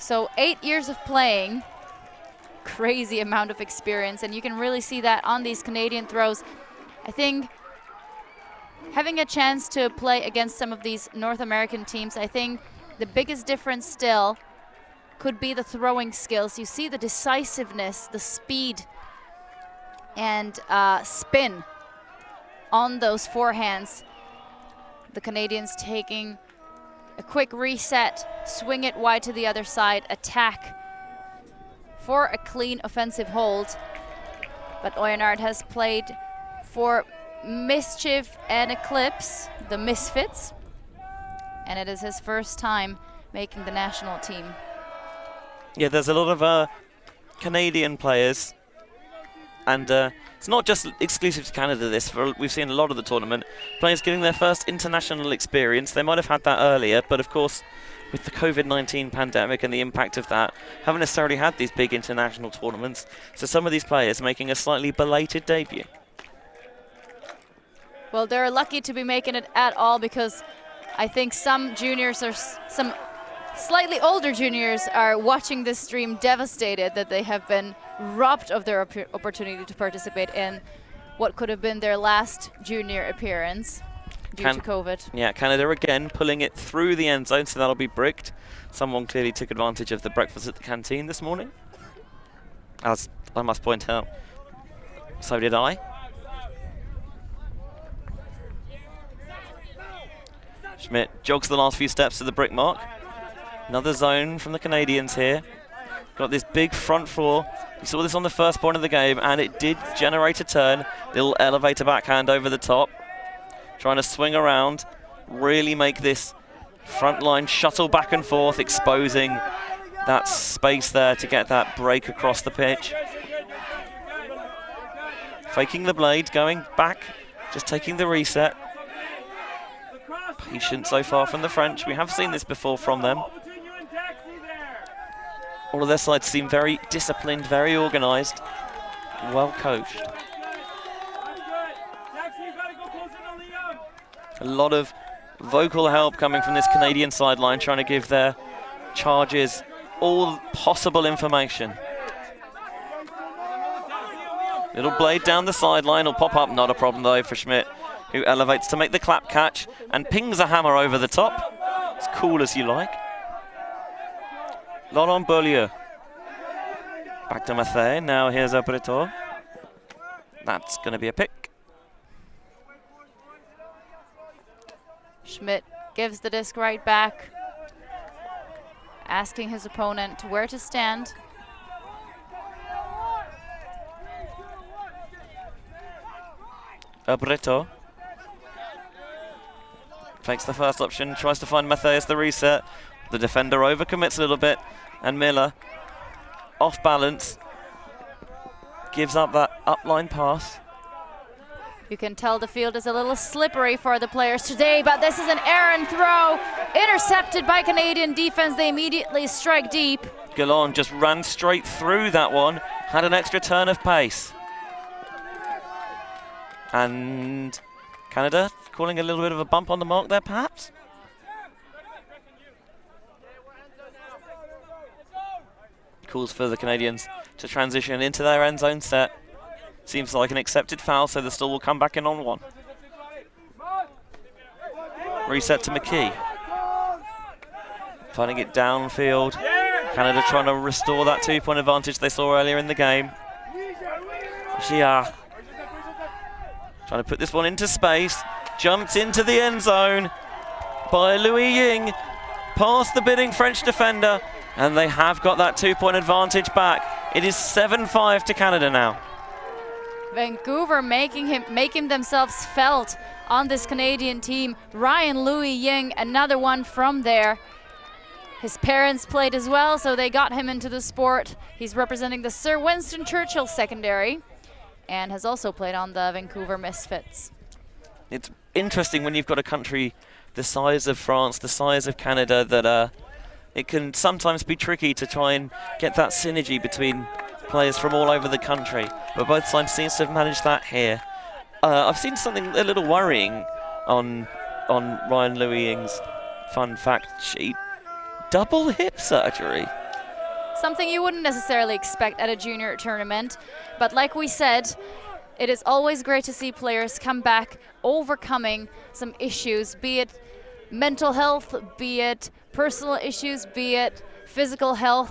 So 8 years of playing, crazy amount of experience, and you can really see that on these Canadian throws. I think having a chance to play against some of these North American teams, I think the biggest difference still could be the throwing skills. You see the decisiveness, the speed, and spin on those forehands. The Canadians taking a quick reset, swing it wide to the other side, attack for a clean offensive hold. But Oyonard has played for Mischief and Eclipse, the Misfits, and it is his first time making the national team. Yeah, there's a lot of Canadian players, and it's not just exclusive to Canada this. We've seen a lot of the tournament, players getting their first international experience. They might have had that earlier, but of course, with the COVID-19 pandemic and the impact of that, haven't necessarily had these big international tournaments. So some of these players making a slightly belated debut. Well, they're lucky to be making it at all, because I think some juniors or some slightly older juniors are watching this stream devastated that they have been robbed of their opportunity to participate in what could have been their last junior appearance due to COVID. Yeah, Canada again pulling it through the end zone, so that'll be bricked. Someone clearly took advantage of the breakfast at the canteen this morning, as I must point out, so did I. Schmidt jogs the last few steps to the brick mark. Another zone from the Canadians here. Got this big front four. We saw this on the first point of the game, and it did generate a turn. Little elevator backhand over the top. Trying to swing around, really make this front line shuttle back and forth, exposing that space there to get that break across the pitch. Faking the blade, going back, just taking the reset. Patient so far from the French. We have seen this before from them. All of their sides seem very disciplined, very organised, well coached. A lot of vocal help coming from this Canadian sideline, trying to give their charges all possible information. Little blade down the sideline will pop up, not a problem though for Schmidt, who elevates to make the clap catch and pings a hammer over the top. As cool as you like. Laurent Beaulieu. Back to Mathé, now here's Breton. That's going to be a pick. Schmidt gives the disc right back, asking his opponent where to stand. Breton fakes the first option, tries to find Matthias the reset. The defender overcommits a little bit, and Miller, off balance, gives up that upline pass. You can tell the field is a little slippery for the players today, but this is an errant throw, intercepted by Canadian defense. They immediately strike deep. Gallon just ran straight through that one, had an extra turn of pace. And Canada calling a little bit of a bump on the mark there, perhaps? calls for the Canadians to transition into their end zone set. Seems like an accepted foul, so the Still will come back in on 1. Reset to McKee. Finding it downfield. Canada trying to restore that 2-point advantage they saw earlier in the game. Gia trying to put this one into space. Jumped into the end zone by Louis Ying. Past the bidding French defender. And they have got that 2-point advantage back. It is 7-5 to Canada now. Vancouver making themselves felt on this Canadian team. Ryan Louis Ying, another one from there. His parents played as well, so they got him into the sport. He's representing the Sir Winston Churchill secondary and has also played on the Vancouver Misfits. It's interesting when you've got a country the size of France, the size of Canada, that it can sometimes be tricky to try and get that synergy between players from all over the country. But both sides seem to have managed that here. I've seen something a little worrying on Ryan Louis Ying's fun fact sheet. Double hip surgery. Something you wouldn't necessarily expect at a junior tournament, but like we said, it is always great to see players come back overcoming some issues, be it mental health, be it personal issues, be it physical health.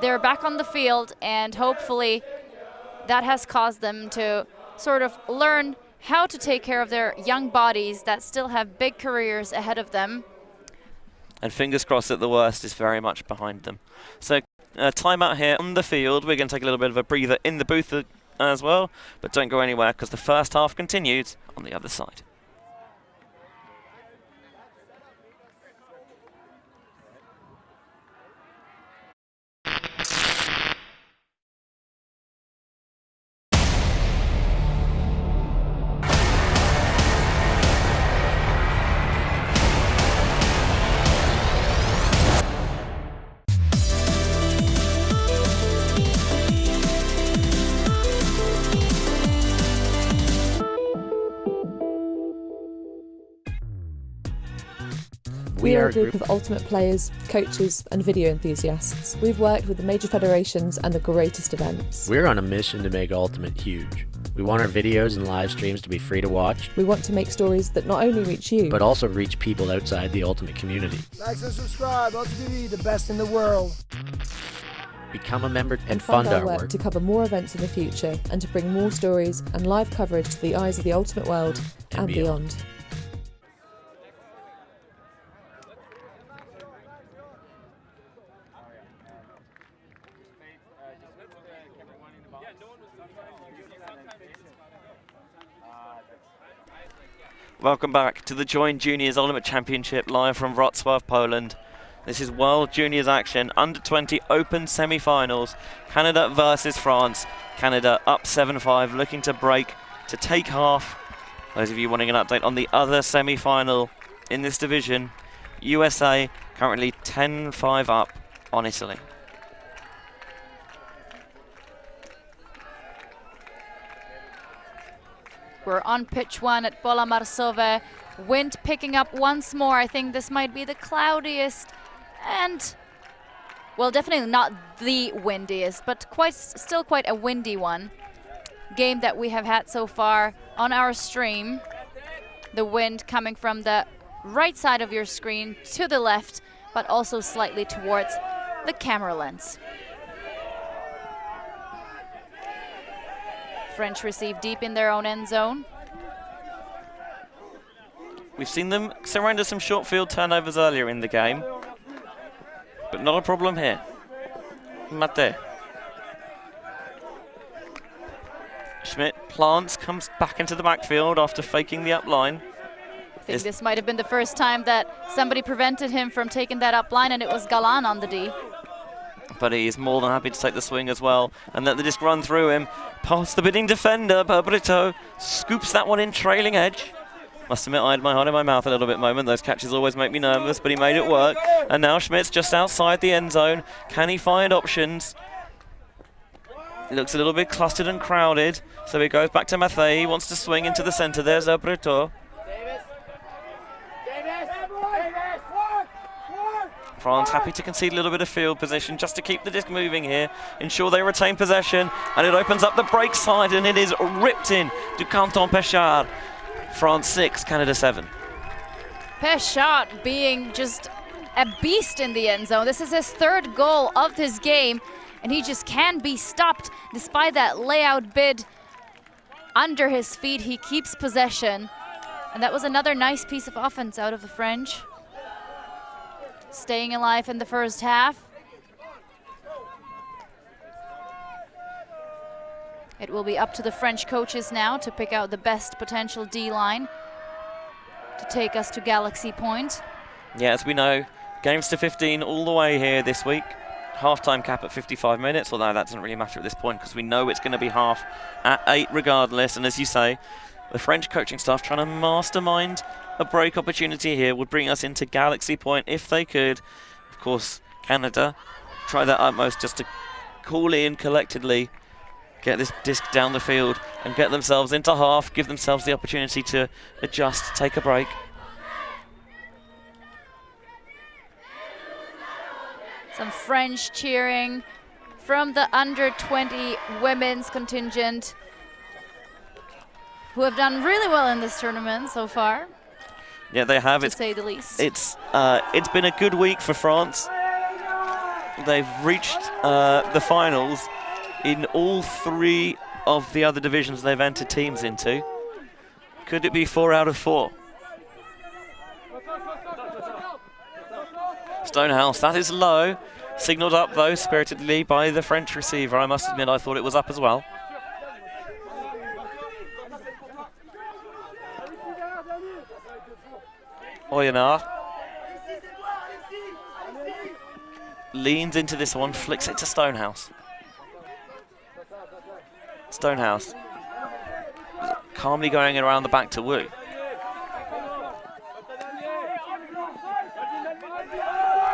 They're back on the field, and hopefully that has caused them to sort of learn how to take care of their young bodies that still have big careers ahead of them. And fingers crossed that the worst is very much behind them. So timeout here on the field. We're going to take a little bit of a breather in the booth as well, but don't go anywhere because the first half continues on the other side. We are a group of ultimate players, coaches and video enthusiasts. We've worked with the major federations and the greatest events. We're on a mission to make Ultimate huge. We want our videos and live streams to be free to watch. We want to make stories that not only reach you, but also reach people outside the Ultimate community. Like and subscribe, Ultimate TV, the best in the world. Become a member and fund our work work to cover more events in the future and to bring more stories and live coverage to the eyes of the Ultimate world and beyond. Welcome back to the Joint Juniors Ultimate Championship live from Wrocław, Poland. This is World Juniors action, under 20 open semi-finals. Canada versus France. Canada up 7-5, looking to break to take half. Those of you wanting an update on the other semi-final in this division, USA currently 10-5 up on Italy. We're on pitch 1 at Pola Marsowe. Wind picking up once more. I think this might be the cloudiest and, well, definitely not the windiest, but still quite a windy one. Game that we have had so far on our stream. The wind coming from the right side of your screen to the left, but also slightly towards the camera lens. French receive deep in their own end zone. We've seen them surrender some short field turnovers earlier in the game, but not a problem here. Mate. Schmidt plants, comes back into the backfield after faking the up line. I think this might have been the first time that somebody prevented him from taking that up line, and it was Galan on the D. But he is more than happy to take the swing as well and let the disc run through him. Past the bidding defender, Brito scoops that one in, trailing edge. Must admit, I had my heart in my mouth a little bit moment. Those catches always make me nervous, but he made it work. And now Schmidt's just outside the end zone. Can he find options? Looks a little bit clustered and crowded, so he goes back to Mathey. He wants to swing into the center. There's Brito. France happy to concede a little bit of field position just to keep the disc moving here, ensure they retain possession, and it opens up the break side, and it is ripped in to Canton Péchard. France 6, Canada 7. Péchard being just a beast in the end zone. This is his third goal of this game, and he just can't be stopped despite that layout bid under his feet. He keeps possession, and that was another nice piece of offense out of the French. Staying alive in the first half. It will be up to the French coaches now to pick out the best potential D-line to take us to Galaxy Point. Yeah, as we know, games to 15 all the way here this week. Half-time cap at 55 minutes, although that doesn't really matter at this point because we know it's going to be half at 8 regardless. And as you say, the French coaching staff trying to mastermind a break opportunity here would bring us into Galaxy Point if they could. Of course, Canada try their utmost just to coolly and collectedly get this disc down the field and get themselves into half, give themselves the opportunity to adjust, take a break. Some French cheering from the under-20 women's contingent, who have done really well in this tournament so far. Yeah, they have. To say the least. It's been a good week for France. They've reached the finals in all 3 of the other divisions they've entered teams into. Could it be 4 out of 4? Stonehouse, that is low. Signalled up though, spiritedly by the French receiver. I must admit I thought it was up as well. Oyonnax leans into this one, flicks it to Stonehouse. Stonehouse calmly going around the back to Wu.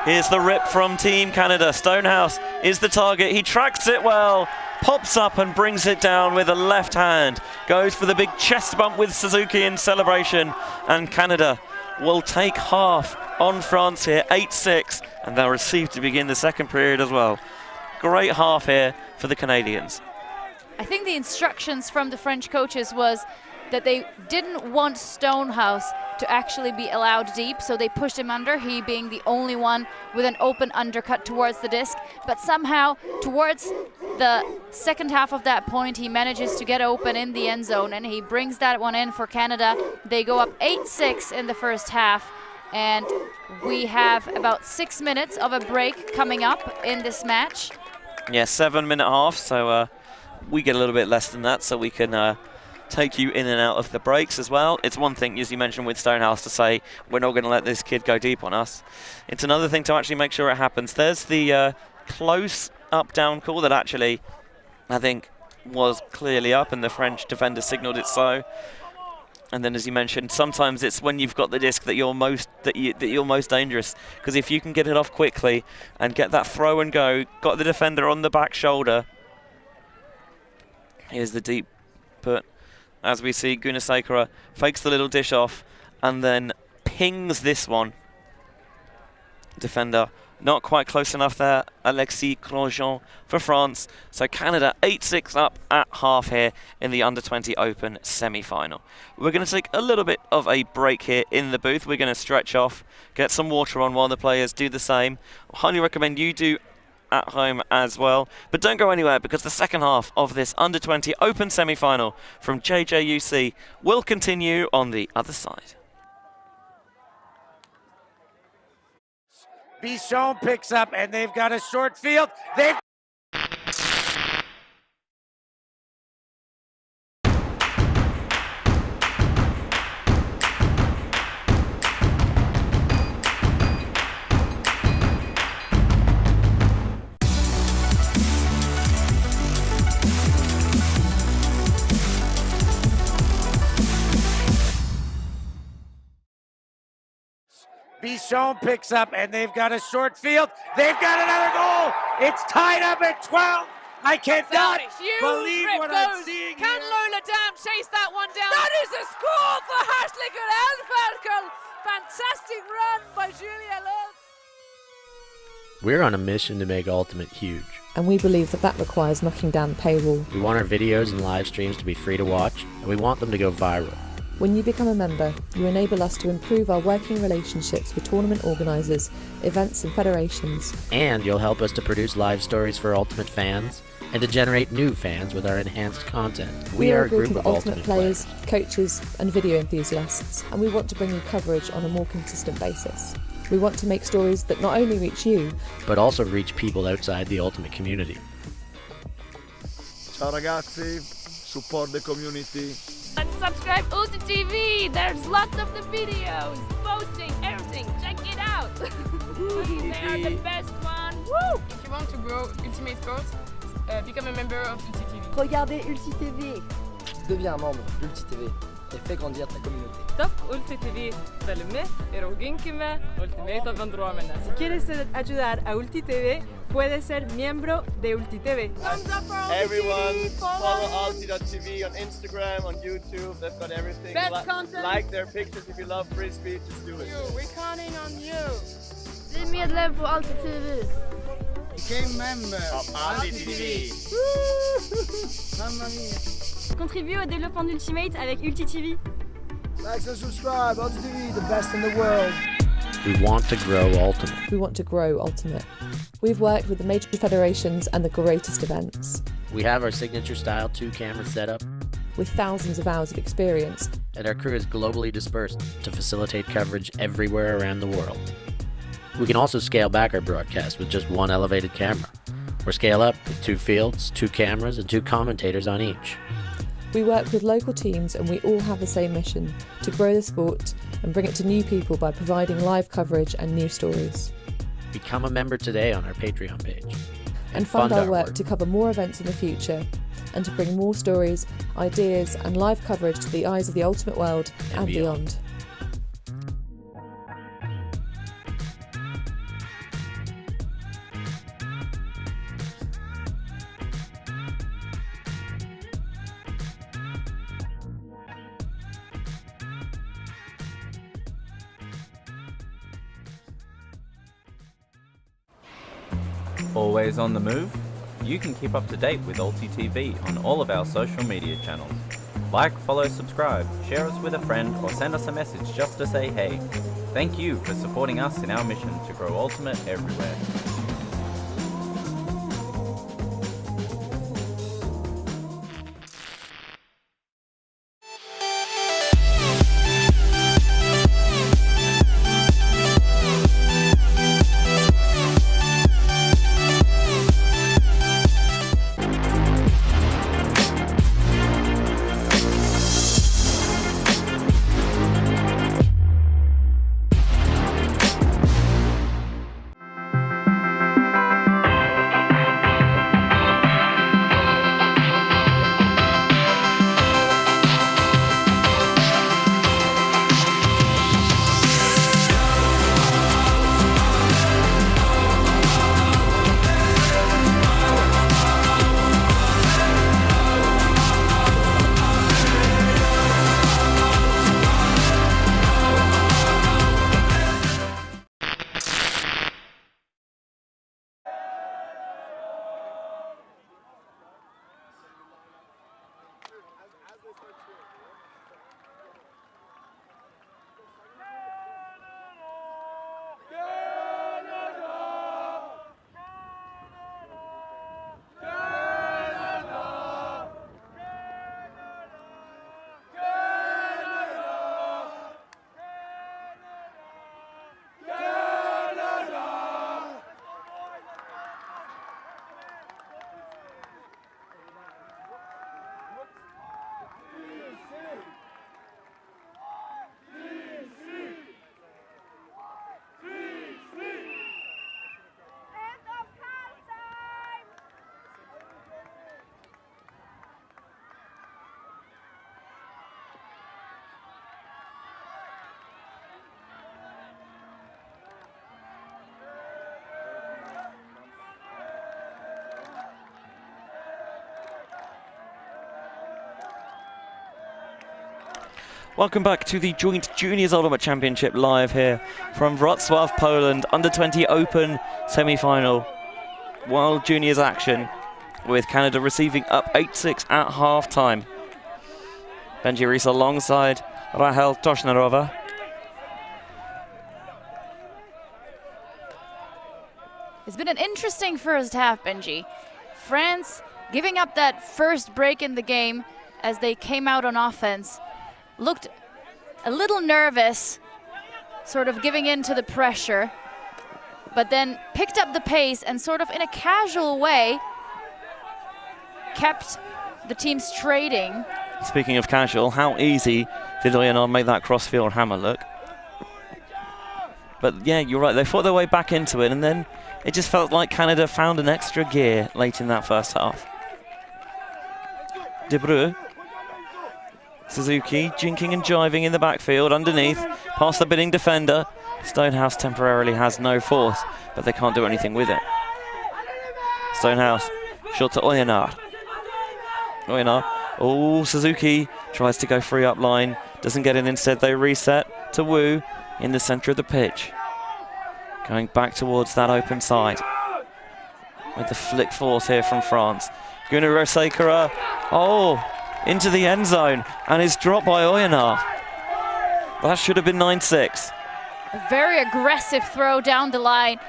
Here's the rip from Team Canada. Stonehouse is the target. He tracks it well, pops up and brings it down with a left hand. Goes for the big chest bump with Suzuki in celebration. And Canada will take half on France here, 8-6. And they'll receive to begin the second period as well. Great half here for the Canadians. I think the instructions from the French coaches was that they didn't want Stonehouse to actually be allowed deep, so they pushed him under, he being the only one with an open undercut towards the disc. But somehow, towards the second half of that point, he manages to get open in the end zone, and he brings that one in for Canada. They go up 8-6 in the first half, and we have about 6 minutes of a break coming up in this match. Yeah, 7-minute half, so we get a little bit less than that, so we can take you in and out of the breaks as well. It's one thing, as you mentioned with Stonehouse, to say we're not going to let this kid go deep on us. It's another thing to actually make sure it happens. There's the close up-down call that actually I think was clearly up, and the French defender signalled it so. And then, as you mentioned, sometimes it's when you've got the disc that you're most dangerous, because if you can get it off quickly and get that throw and go, got the defender on the back shoulder. Here's the deep put. As we see, Gunasekara fakes the little dish off and then pings this one. Defender not quite close enough there. Alexis Grosjean for France. So Canada 8-6 up at half here in the Under-20 Open semi-final. We're going to take a little bit of a break here in the booth. We're going to stretch off, get some water on while the players do the same. I highly recommend you do at home as well. But don't go anywhere, because the second half of this Under-20 Open semi-final from WJUC will continue on the other side. Bichon picks up, and they've got a short field. They've Bichon picks up, and they've got a short field. They've got another goal. It's tied up at 12. I cannot believe what I'm seeing. Can Lola Dam chase that one down? That is a score for Hartleger Elferkel. Fantastic run by Julia Lutz. We're on a mission to make Ultimate huge. And we believe that that requires knocking down the paywall. We want our videos and live streams to be free to watch, and we want them to go viral. When you become a member, you enable us to improve our working relationships with tournament organisers, events and federations. And you'll help us to produce live stories for Ultimate fans, and to generate new fans with our enhanced content. We are a group of Ultimate players, coaches and video enthusiasts, and we want to bring you coverage on a more consistent basis. We want to make stories that not only reach you, but also reach people outside the Ultimate community. Ciao ragazzi, support the community. Let's subscribe Ulti TV. There's lots of the videos, posting, everything. Check it out. They are the best one. Woo! If you want to grow Ultimate Sports, become a member of Ulti TV. Regardez Ulti TV. Deviens un membre d'Ulti TV et fais grandir ta communauté. Top Ulti TV بالمه يروقين كما Ultimate بندروا منها. Si quieres ayudar a Ulti TV, puedes ser miembro de Ulti TV. Everyone follow Ulti.tv on Instagram, on YouTube. They've got everything. Best content. Like their pictures if you love frisbee. Just do it. We're counting on you. Bli medlem på Ulti TV. Became member of Ulti.tv. Mamma mia. Contribue au développement d'Ultimate avec Ulti TV. Like and subscribe, Ulti TV, the best in the world. We want to grow Ultimate. we want to grow Ultimate. We've worked with the major federations and the greatest events. We have our signature style 2-camera setup, with thousands of hours of experience, and our crew is globally dispersed to facilitate coverage everywhere around the world. We can also scale back our broadcast with just one elevated camera, or scale up with 2 fields, 2 cameras, and 2 commentators on each. We work with local teams and we all have the same mission, to grow the sport and bring it to new people by providing live coverage and news stories. Become a member today on our Patreon page. And fund our work to cover more events in the future and to bring more stories, ideas and live coverage to the eyes of the Ultimate world and beyond. Always on the move? You can keep up to date with Ulti TV on all of our social media channels. Like, follow, subscribe, share us with a friend, or send us a message just to say hey. Thank you for supporting us in our mission to grow Ultimate everywhere. Welcome back to the Joint Juniors Ultimate Championship live here from Wrocław, Poland. Under-20 Open semi-final. World Juniors action with Canada receiving up 8-6 at half-time. Benji Rees alongside Rahel Toshnarova. It's been an interesting first half, Benji. France giving up that first break in the game as they came out on offense. Looked a little nervous, sort of giving in to the pressure, but then picked up the pace and sort of in a casual way kept the teams trading. Speaking of casual, how easy did Oyonnax make that crossfield hammer look? But yeah, you're right, they fought their way back into it, and then it just felt like Canada found an extra gear late in that first half. De Bruyne. Suzuki jinking and jiving in the backfield underneath, past the bidding defender. Stonehouse temporarily has no force, but they can't do anything with it. Stonehouse, shot to Oyonnax. Oyonnax, oh, Suzuki tries to go free up line, doesn't get in, instead they reset to Wu in the centre of the pitch. Going back towards that open side. With the flick force here from France. Gunnar Sekera, oh, into the end zone, and is dropped by Oyonnax. That should have been 9-6. A very aggressive throw down the line.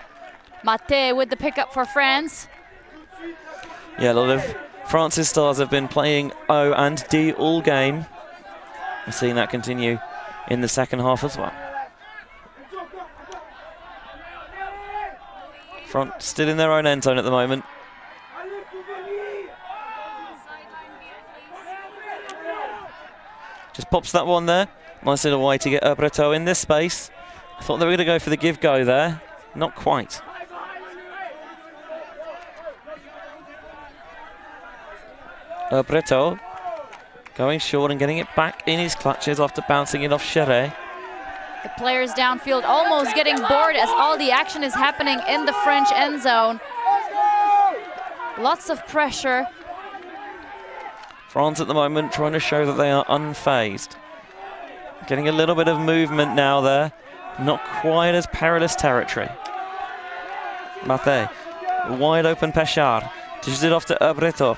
Mate with the pickup for France. Yeah, a lot of France's stars have been playing O and D all game. We're seeing that continue in the second half as well. France still in their own end zone at the moment. Just pops that one there. Nice little way to get Breton in this space. I thought they were going to go for the give-go there. Not quite. Breton going short and getting it back in his clutches after bouncing it off Cheré. The players downfield almost getting bored as all the action is happening in the French end zone. Lots of pressure. France at the moment trying to show that they are unfazed. Getting a little bit of movement now there. Not quite as perilous territory. Mate, wide open Pechard. Dishes it off to Breton.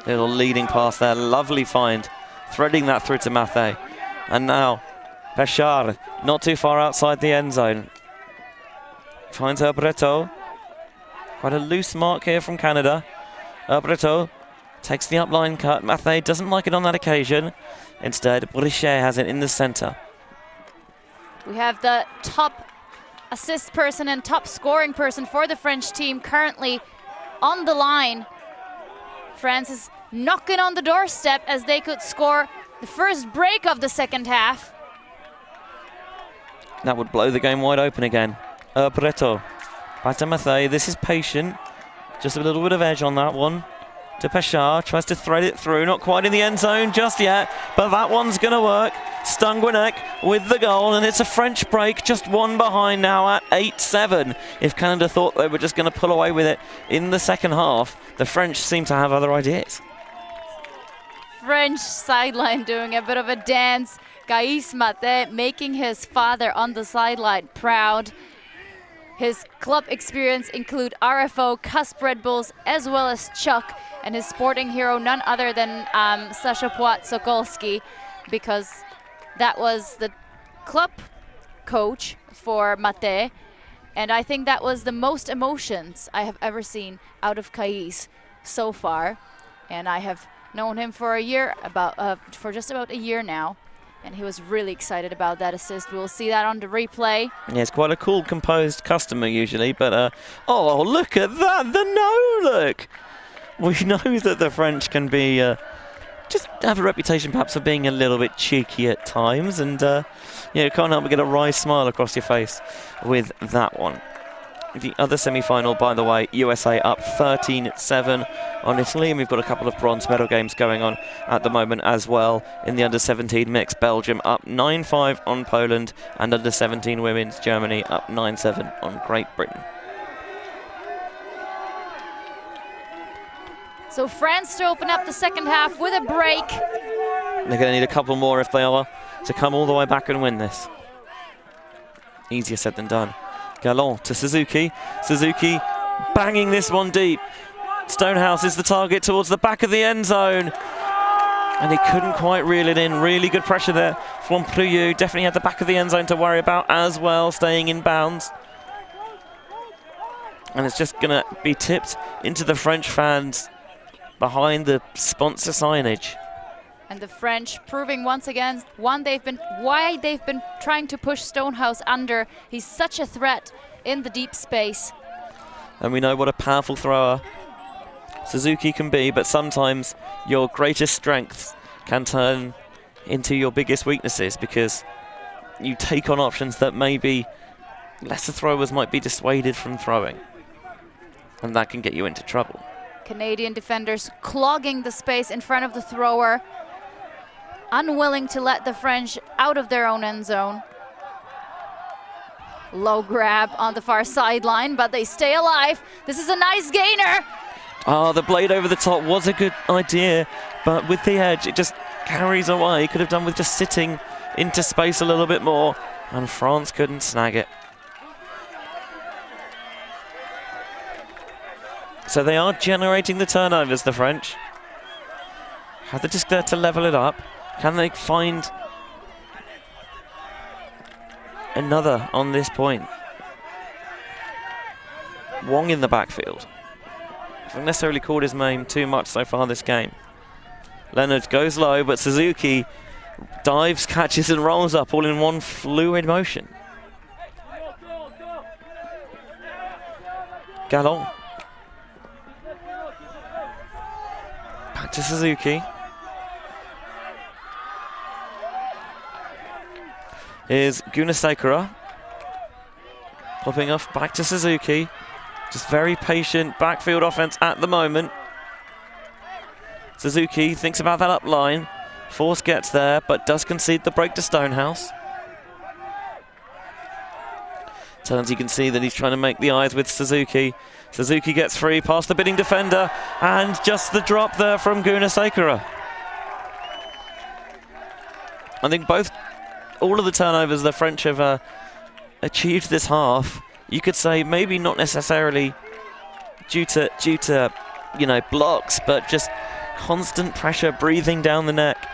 Little leading pass there, lovely find. Threading that through to Mate. And now, Pechard, not too far outside the end zone. Finds Breton. Quite a loose mark here from Canada. Breton takes the upline cut. Mate doesn't like it on that occasion. Instead, Brichet has it in the centre. We have the top assist person and top scoring person for the French team currently on the line. France is knocking on the doorstep as they could score the first break of the second half. That would blow the game wide open again. Breton. Back to Mate. This is patient. Just a little bit of edge on that one. To Pechard, tries to thread it through, not quite in the end zone just yet, but that one's going to work. Stungwinek with the goal, and it's a French break, just one behind now at 8-7. If Canada thought they were just going to pull away with it in the second half, the French seem to have other ideas. French sideline doing a bit of a dance. Gais Mate making his father on the sideline proud. His club experience include RFO, Cusp Red Bulls, as well as Chuck, and his sporting hero, none other than Sasha Płat-Sokolski, because that was the club coach for Mate, and I think that was the most emotions I have ever seen out of Kais so far, and I have known him for a year, for just about a year now. And he was really excited about that assist. We'll see that on the replay. Yeah, it's quite a cool, composed customer usually, but oh, look at that, the no-look! We know that the French can be, just have a reputation perhaps for being a little bit cheeky at times, and you can't help but get a wry smile across your face with that one. The other semi-final, by the way, USA up 13-7 on Italy, and we've got a couple of bronze medal games going on at the moment as well. In the under-17 mix, Belgium up 9-5 on Poland, and under-17 women's, Germany up 9-7 on Great Britain. So France to open up the second half with a break. They're going to need a couple more if they are to come all the way back and win this. Easier said than done. Gallant to Suzuki. Suzuki banging this one deep. Stonehouse is the target towards the back of the end zone. And he couldn't quite reel it in. Really good pressure there from Priou. Definitely had the back of the end zone to worry about as well, staying in bounds. And it's just going to be tipped into the French fans behind the sponsor signage. And the French proving once again why they've been trying to push Stonehouse under. He's such a threat in the deep space. And we know what a powerful thrower Suzuki can be, but sometimes your greatest strengths can turn into your biggest weaknesses because you take on options that maybe lesser throwers might be dissuaded from throwing. And that can get you into trouble. Canadian defenders clogging the space in front of the thrower, unwilling to let the French out of their own end zone. Low grab on the far sideline, but they stay alive. This is a nice gainer. Oh, the blade over the top was a good idea, but with the edge, it just carries away. Could have done with just sitting into space a little bit more, and France couldn't snag it. So they are generating the turnovers, the French. Have they just got to level it up? Can they find another on this point? Wong in the backfield. Haven't necessarily called his name too much so far this game. Leonard goes low, but Suzuki dives, catches and rolls up all in one fluid motion. Gallant. Back to Suzuki. Here's Gunasekara. Popping off back to Suzuki. Just very patient backfield offense at the moment. Suzuki thinks about that up line. Force gets there, but does concede the break to Stonehouse. Turns, you can see that he's trying to make the eyes with Suzuki. Suzuki gets free past the bidding defender, and just the drop there from Gunasekara. I think all of the turnovers the French have achieved this half, you could say maybe not necessarily due to blocks, but just constant pressure breathing down the neck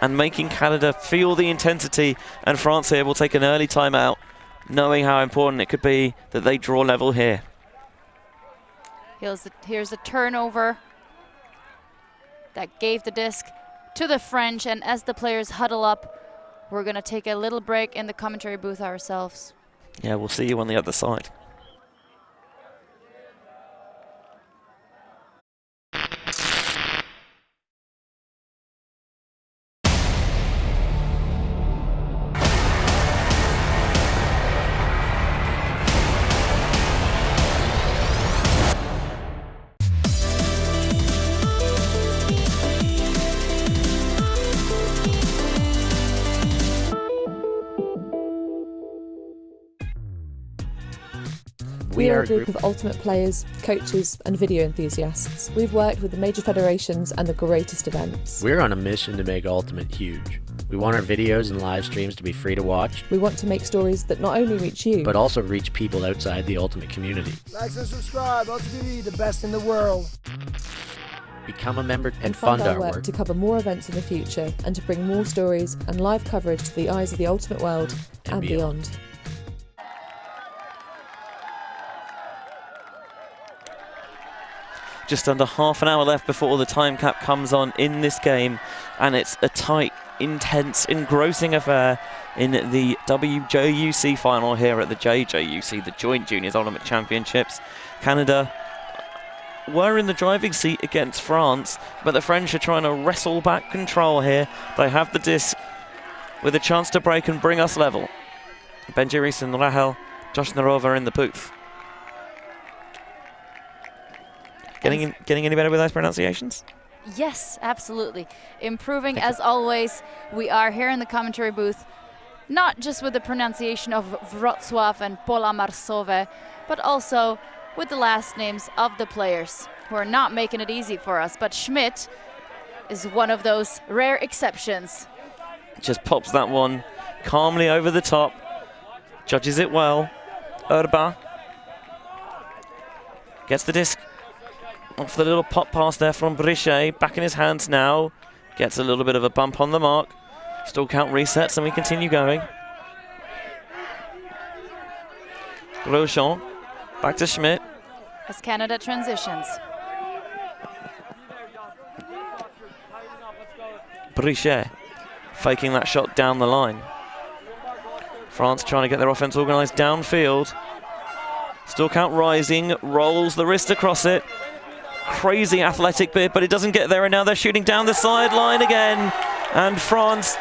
and making Canada feel the intensity, and France here will take an early timeout, knowing how important it could be that they draw level here. Here's a turnover that gave the disc to the French, and as the players huddle up, we're going to take a little break in the commentary booth ourselves. Yeah, we'll see you on the other side. We are a group of ultimate players, coaches and video enthusiasts. We've worked with the major federations and the greatest events. We're on a mission to make Ultimate huge. We want our videos and live streams to be free to watch. We want to make stories that not only reach you, but also reach people outside the Ultimate community. Like and subscribe, Ultimate TV, the best in the world. Become a member and fund our work to cover more events in the future and to bring more stories and live coverage to the eyes of the Ultimate world and beyond. Just under half an hour left before the time cap comes on in this game, and it's a tight, intense, engrossing affair in the WJUC final here at the JJUC, the Joint Juniors Ultimate Championships. Canada were in the driving seat against France, but the French are trying to wrestle back control here. They have the disc with a chance to break and bring us level. Benji Rees and Rahel, Josh Narova in the booth. Getting any better with those pronunciations? Yes, absolutely. Improving as always. We are here in the commentary booth, not just with the pronunciation of Wrocław and Pola Marsove, but also with the last names of the players who are not making it easy for us. But Schmidt is one of those rare exceptions. Just pops that one calmly over the top. Judges it well. Urba gets the disc off the little pop pass there from Brichet. Back in his hands now. Gets a little bit of a bump on the mark. Still count resets and we continue going. Grosjean back to Schmidt. As Canada transitions. Brichet faking that shot down the line. France trying to get their offense organised downfield. Still count rising, rolls the wrist across it. Crazy athletic bit, but it doesn't get there, and now they're shooting down the sideline again. And France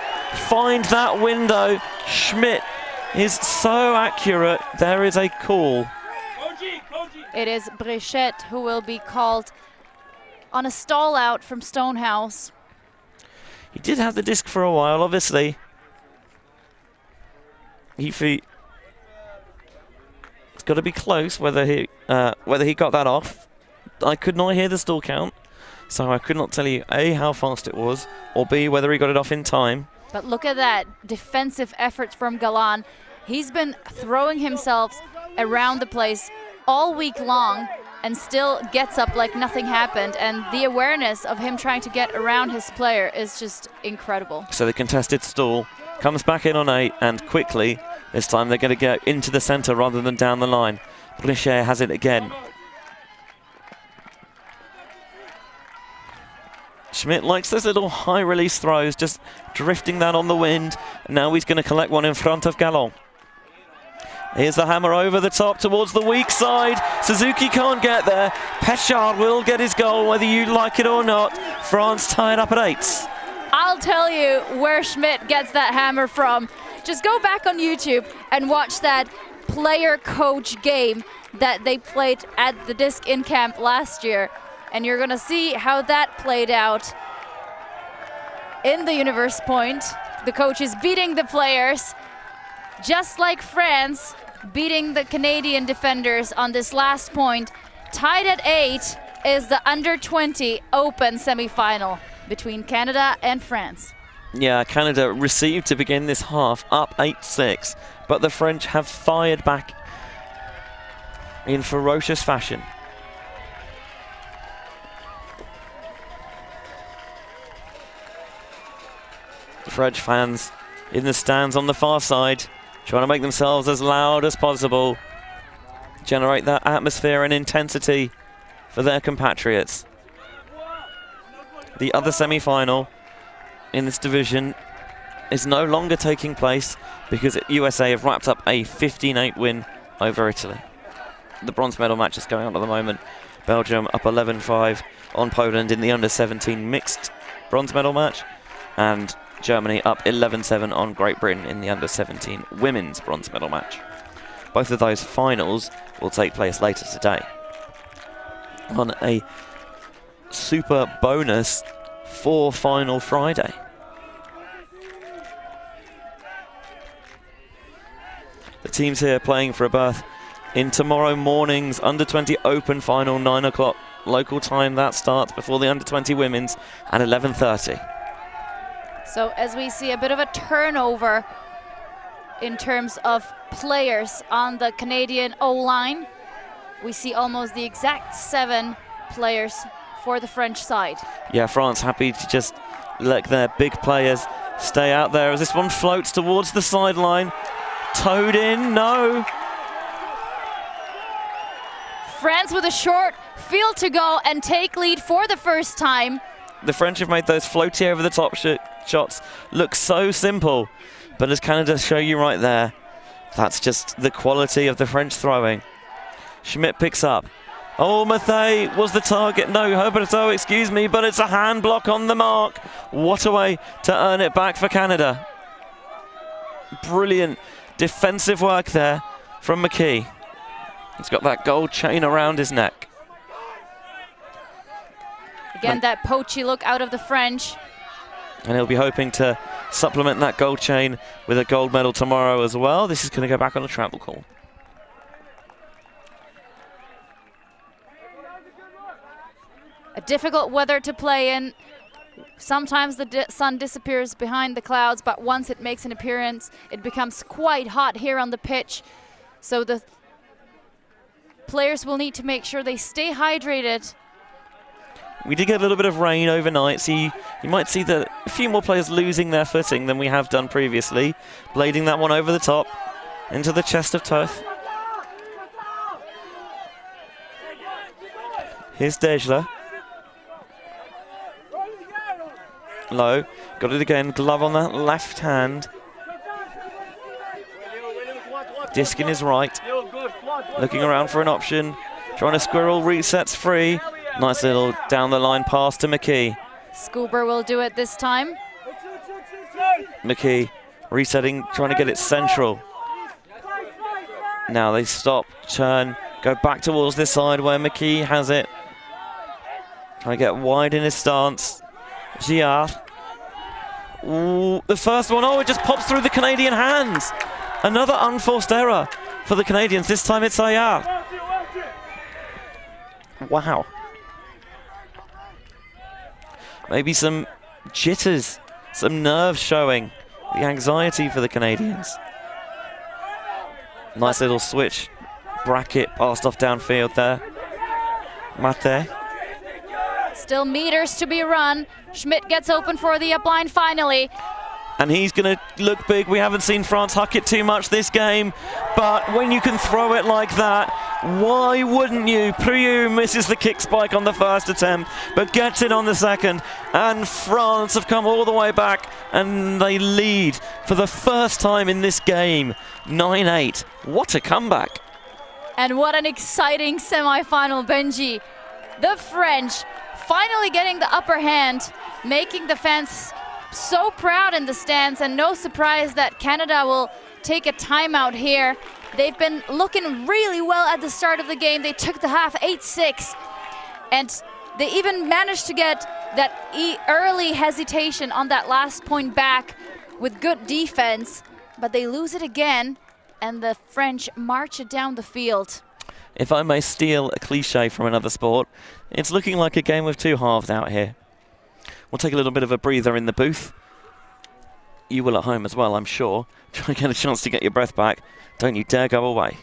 find that window. Schmidt is so accurate. There is a call. It is Brichet who will be called on a stall out from Stonehouse. He did have the disc for a while, obviously. It's got to be close whether he got that off. I could not hear the stall count, so I could not tell you A, how fast it was, or B, whether he got it off in time. But look at that defensive effort from Galan. He's been throwing himself around the place all week long and still gets up like nothing happened. And the awareness of him trying to get around his player is just incredible. So the contested stall comes back in on 8, and quickly, this time they're going to get into the centre rather than down the line. Brichet has it again. Schmidt likes those little high release throws, just drifting that on the wind. And now he's going to collect one in front of Galon. Here's the hammer over the top towards the weak side. Suzuki can't get there. Pechard will get his goal whether you like it or not. France tied up at 8. I'll tell you where Schmidt gets that hammer from. Just go back on YouTube and watch that player-coach game that they played at the Disc In Camp last year. And you're going to see how that played out in the Universe Point. The coach is beating the players, just like France beating the Canadian defenders on this last point. Tied at 8 is the Under-20 Open semi-final between Canada and France. Yeah, Canada received to begin this half, up 8-6, but the French have fired back in ferocious fashion. The French fans in the stands on the far side, trying to make themselves as loud as possible, generate that atmosphere and intensity for their compatriots. The other semi-final in this division is no longer taking place because USA have wrapped up a 15-8 win over Italy. The bronze medal match is going on at the moment. Belgium up 11-5 on Poland in the under-17 mixed bronze medal match, and Germany up 11-7 on Great Britain in the under-17 women's bronze medal match. Both of those finals will take place later today on a super bonus for Final Friday. The teams here playing for a berth in tomorrow morning's Under-20 Open final, 9 o'clock local time. That starts before the Under-20 women's at 11:30. So as we see a bit of a turnover in terms of players on the Canadian O-line, we see almost the exact 7 players for the French side. Yeah, France happy to just let their big players stay out there as this one floats towards the sideline. Towed in, no. France with a short field to go and take lead for the first time. The French have made those floaty over the top shots look so simple, but as Canada show you right there, that's just the quality of the French throwing. Schmidt picks up. Oh, Mathey was the target. No, Herberto, excuse me, but it's a hand block on the mark. What a way to earn it back for Canada. Brilliant defensive work there from McKee. He's got that gold chain around his neck. Again, that poachy look out of the French. And he'll be hoping to supplement that gold chain with a gold medal tomorrow as well. This is going to go back on a travel call. A difficult weather to play in Sometimes the sun disappears behind the clouds, but once it makes an appearance, it becomes quite hot here on the pitch. So the players will need to make sure they stay hydrated. We did get a little bit of rain overnight, so you might see a few more players losing their footing than we have done previously. Blading that one over the top, into the chest of turf. Here's Dejla. Low, got it again, glove on that left hand. Disc in his right, looking around for an option, trying to squirrel, resets free. Nice little down the line pass to McKee. Scuba will do it this time. McKee resetting, trying to get it central. Now they stop, turn, go back towards this side where McKee has it. Trying to get wide in his stance. Giard. Ooh, the first one, oh, it just pops through the Canadian hands. Another unforced error for the Canadians. This time it's Ayar. Wow. Maybe some jitters, some nerves showing. The anxiety for the Canadians. Nice little switch. Bracket passed off downfield there. Mate. Still meters to be run. Schmidt gets open for the upline finally. And he's going to look big. We haven't seen France huck it too much this game, but when you can throw it like that, why wouldn't you? Priou misses the kick spike on the first attempt, but gets it on the second. And France have come all the way back, and they lead for the first time in this game, 9-8. What a comeback. And what an exciting semi-final, Benji. The French finally getting the upper hand, making the fans so proud in the stands, and no surprise that Canada will take a timeout here. They've been looking really well at the start of the game. They took the half 8-6, and they even managed to get that early hesitation on that last point back with good defense, but they lose it again, and the French march it down the field. If I may steal a cliche from another sport, it's looking like a game of two halves out here. We'll take a little bit of a breather in the booth. You will at home as well, I'm sure. Try and get a chance to get your breath back. Don't you dare go away.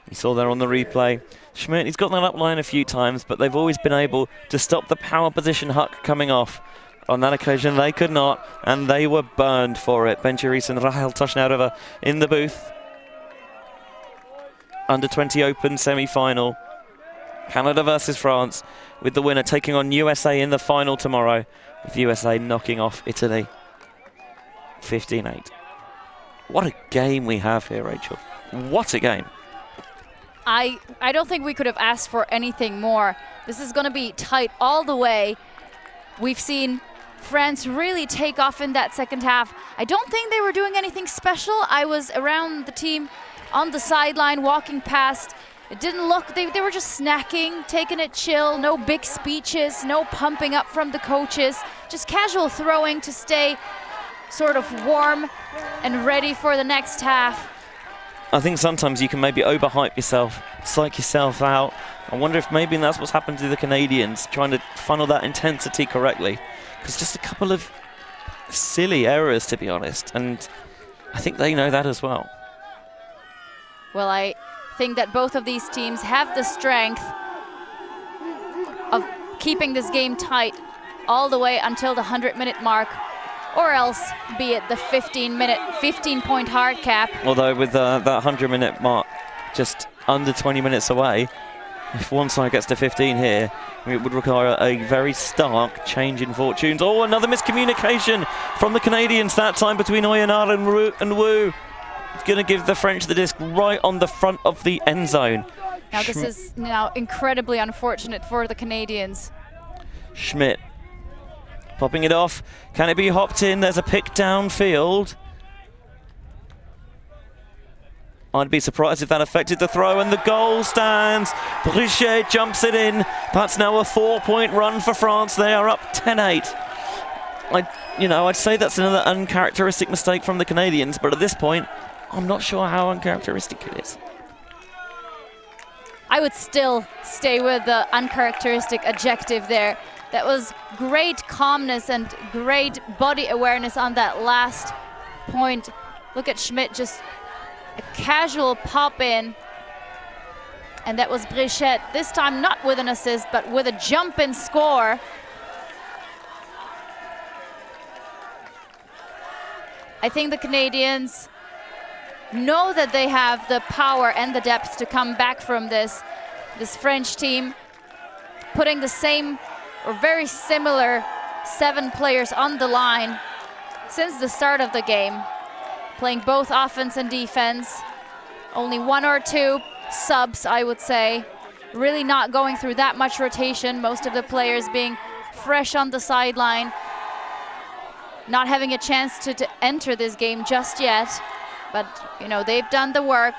You saw there on the replay, Schmidt, he's got that up line a few times, but they've always been able to stop the power position huck coming off. On that occasion, they could not, and they were burned for it. Benji Rees and Rahel Toshnarova in the booth. Under 20 Open semi-final. Canada versus France, with the winner taking on USA in the final tomorrow, with USA knocking off Italy. 15-8. What a game we have here, Rachel. What a game. I don't think we could have asked for anything more. This is going to be tight all the way. We've seen France really take off in that second half. I don't think they were doing anything special. I was around the team on the sideline walking past. It didn't look, they were just snacking, taking it chill, no big speeches, no pumping up from the coaches, just casual throwing to stay sort of warm and ready for the next half. I think sometimes you can maybe overhype yourself, psych yourself out. I wonder if maybe that's what's happened to the Canadians, trying to funnel that intensity correctly. Because just a couple of silly errors, to be honest, and I think they know that as well. Well, I think that both of these teams have the strength of keeping this game tight all the way until the 100-minute mark, or else be it the 15-point hard cap. Although with that 100-minute mark just under 20 minutes away, If one side gets to 15 here, it would require a very stark change in fortunes. Oh, another miscommunication from the Canadians, that time between Oyonnax and Wu. It's going to give the French the disc right on the front of the end zone. Now this is now incredibly unfortunate for the Canadians. Schmidt popping it off. Can it be hopped in? There's a pick downfield. I'd be surprised if that affected the throw, and the goal stands. Brichet jumps it in. That's now a 4-point run for France. They are up 10-8. I'd say that's another uncharacteristic mistake from the Canadians, but at this point, I'm not sure how uncharacteristic it is. I would still stay with the uncharacteristic adjective there. That was great calmness and great body awareness on that last point. Look at Schmidt, just a casual pop in. And that was Brichet, this time not with an assist, but with a jump and score. I think the Canadians know that they have the power and the depth to come back from this French team, putting the same or very similar 7 players on the line since the start of the game, playing both offense and defense. Only 1 or 2 subs, I would say, really not going through that much rotation, most of the players being fresh on the sideline, not having a chance to enter this game just yet. But, they've done the work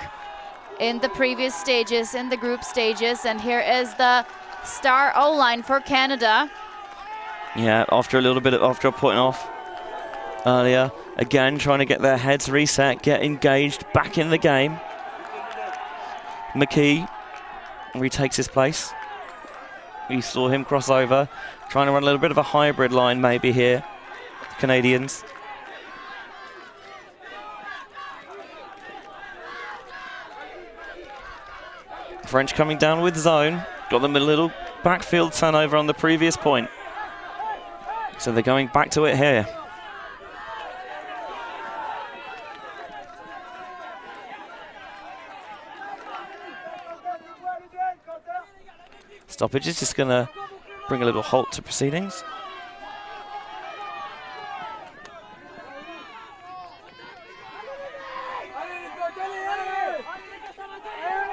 in the previous stages, in the group stages. And here is the star O-line for Canada. Yeah, after a point off earlier. Again, trying to get their heads reset, get engaged, back in the game. McKee retakes his place. We saw him cross over, trying to run a little bit of a hybrid line maybe here, the Canadians. French coming down with zone. Got them a little backfield turnover on the previous point. So they're going back to it here. Stoppage is just going to bring a little halt to proceedings.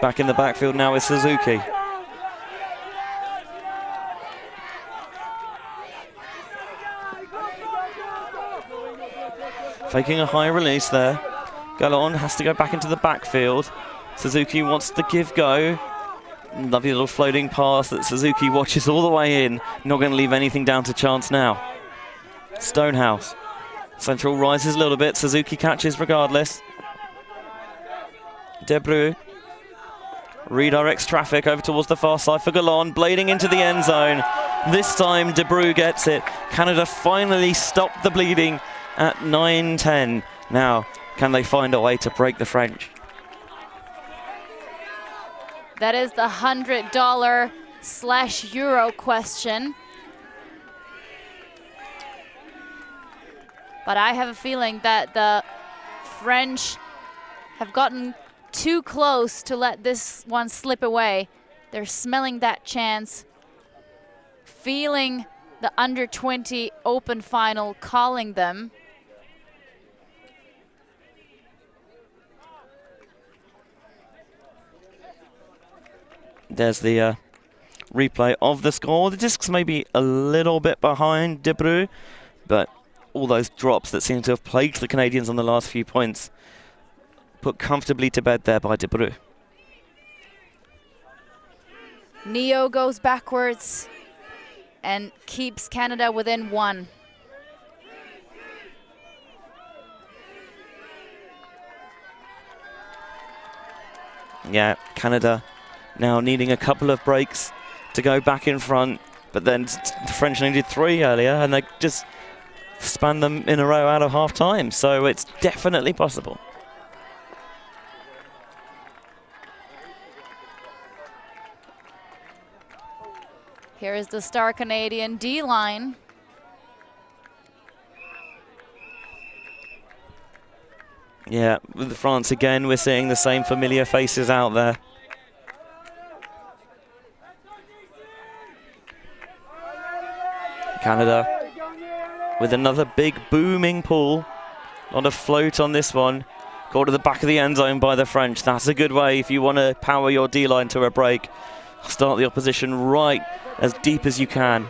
Back in the backfield now is Suzuki. Faking a high release there. Gallon has to go back into the backfield. Suzuki wants the give go. Lovely little floating pass that Suzuki watches all the way in. Not going to leave anything down to chance now. Stonehouse. Central rises a little bit. Suzuki catches regardless. Debreu redirects traffic over towards the far side for Gallon, blading into the end zone. This time Debreu gets it. Canada finally stopped the bleeding at 9-10. Now, can they find a way to break the French? That is the $100/euro question. But I have a feeling that the French have gotten too close to let this one slip away. They're smelling that chance, feeling the under-20 open final calling them. There's the replay of the score. The discs may be a little bit behind Debreu, but all those drops that seem to have plagued the Canadians on the last few points put comfortably to bed there by Debreu. Neo goes backwards and keeps Canada within 1. Yeah, Canada now needing a couple of breaks to go back in front, but then the French needed 3 earlier and they just spanned them in a row out of half time, so it's definitely possible. Here is the star Canadian D-line. Yeah, with France again, we're seeing the same familiar faces out there. Canada with another big booming pull. Not a float on this one. Caught to the back of the end zone by the French. That's a good way if you want to power your D-line to a break. Start the opposition right as deep as you can.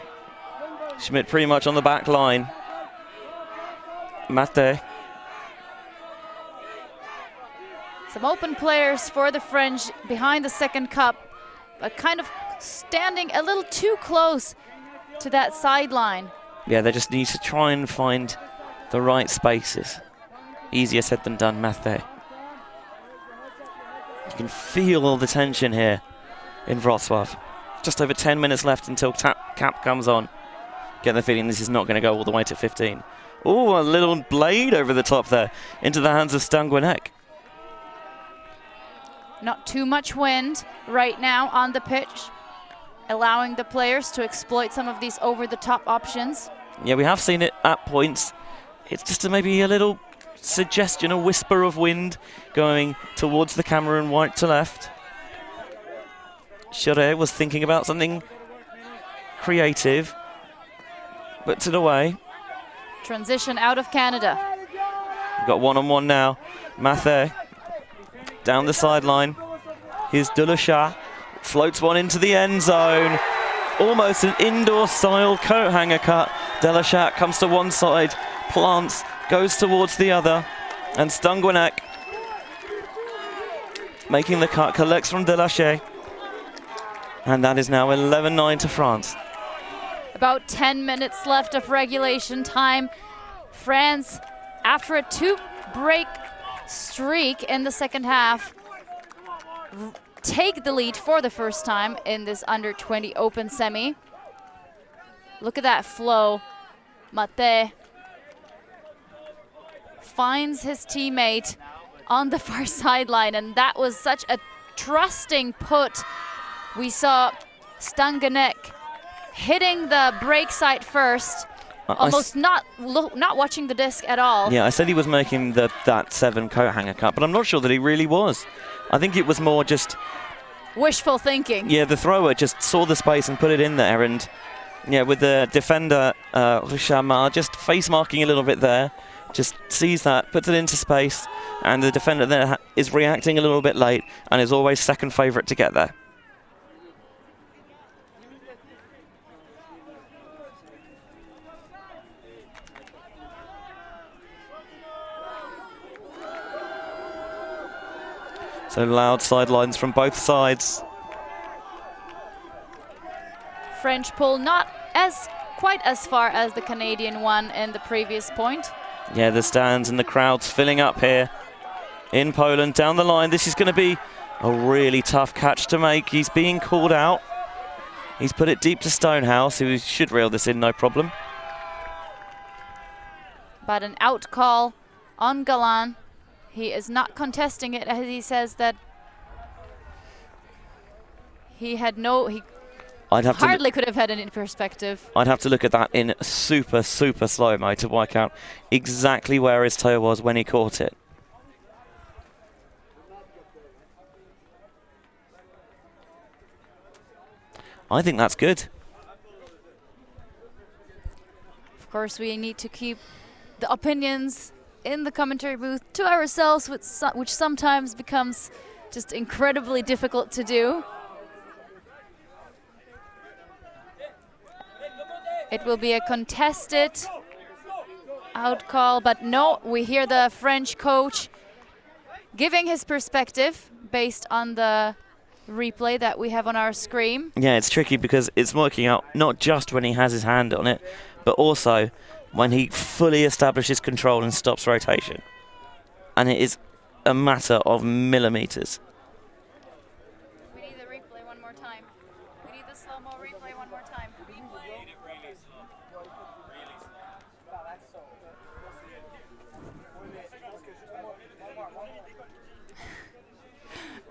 Schmidt pretty much on the back line. Mate. Some open players for the French behind the second cup, but kind of standing a little too close to that sideline. Yeah, they just need to try and find the right spaces. Easier said than done, Mate. You can feel all the tension here in Wrocław. Just over 10 minutes left until cap comes on. Get the feeling this is not going to go all the way to 15. Oh, a little blade over the top there into the hands of Stanguinek. Not too much wind right now on the pitch, allowing the players to exploit some of these over-the-top options. Yeah, we have seen it at points. It's just maybe a little suggestion, a whisper of wind going towards the camera and right to left. Chere was thinking about something creative, puts it away. Transition out of Canada. We've got one-on-one now. Mathe down the sideline. Here's Delechat. Floats one into the end zone. Almost an indoor-style coat hanger cut. Delechat comes to one side, plants, goes towards the other, and Stanguinek making the cut, collects from Delechat. And that is now 11-9 to France. About 10 minutes left of regulation time. France, after a 2-break streak in the second half, take the lead for the first time in this under-20 open semi. Look at that flow. Mate finds his teammate on the far sideline, and that was such a trusting put. We saw Stanguinek hitting the break side first, almost not watching the disc at all. Yeah, I said he was making that 7 coat hanger cut, but I'm not sure that he really was. I think it was more just wishful thinking. Yeah, the thrower just saw the space and put it in there, and yeah, with the defender Richard just face marking a little bit there, just sees that, puts it into space, and the defender there is reacting a little bit late and is always second favourite to get there. So loud sidelines from both sides. French pull not quite as far as the Canadian one in the previous point. Yeah, the stands and the crowds filling up here in Poland. Down the line, this is going to be a really tough catch to make. He's being called out. He's put it deep to Stonehouse, who should reel this in, no problem. But an out call on Galan. He is not contesting it, as he says that he had hardly could have had it in perspective. I'd have to look at that in super, super slow-mo to work out exactly where his toe was when he caught it. I think that's good. Of course, we need to keep the opinions in the commentary booth to ourselves, which sometimes becomes just incredibly difficult to do. It will be a contested out call, but no, we hear the French coach giving his perspective based on the replay that we have on our screen. Yeah, it's tricky because it's working out not just when he has his hand on it, but also when he fully establishes control and stops rotation. And it is a matter of millimeters. We need the replay one more time. We need the slow-mo replay one more time.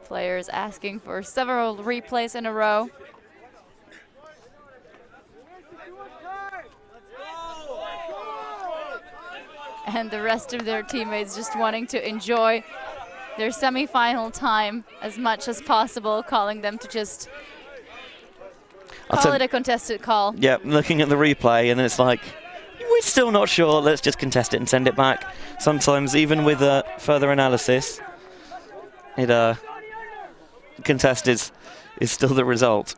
Players asking for several replays in a row. And the rest of their teammates just wanting to enjoy their semi-final time as much as possible, calling them to just... Call it a contested call. Yeah, looking at the replay, and it's like, we're still not sure. Let's just contest it and send it back. Sometimes, even with further analysis, it contest is still the result.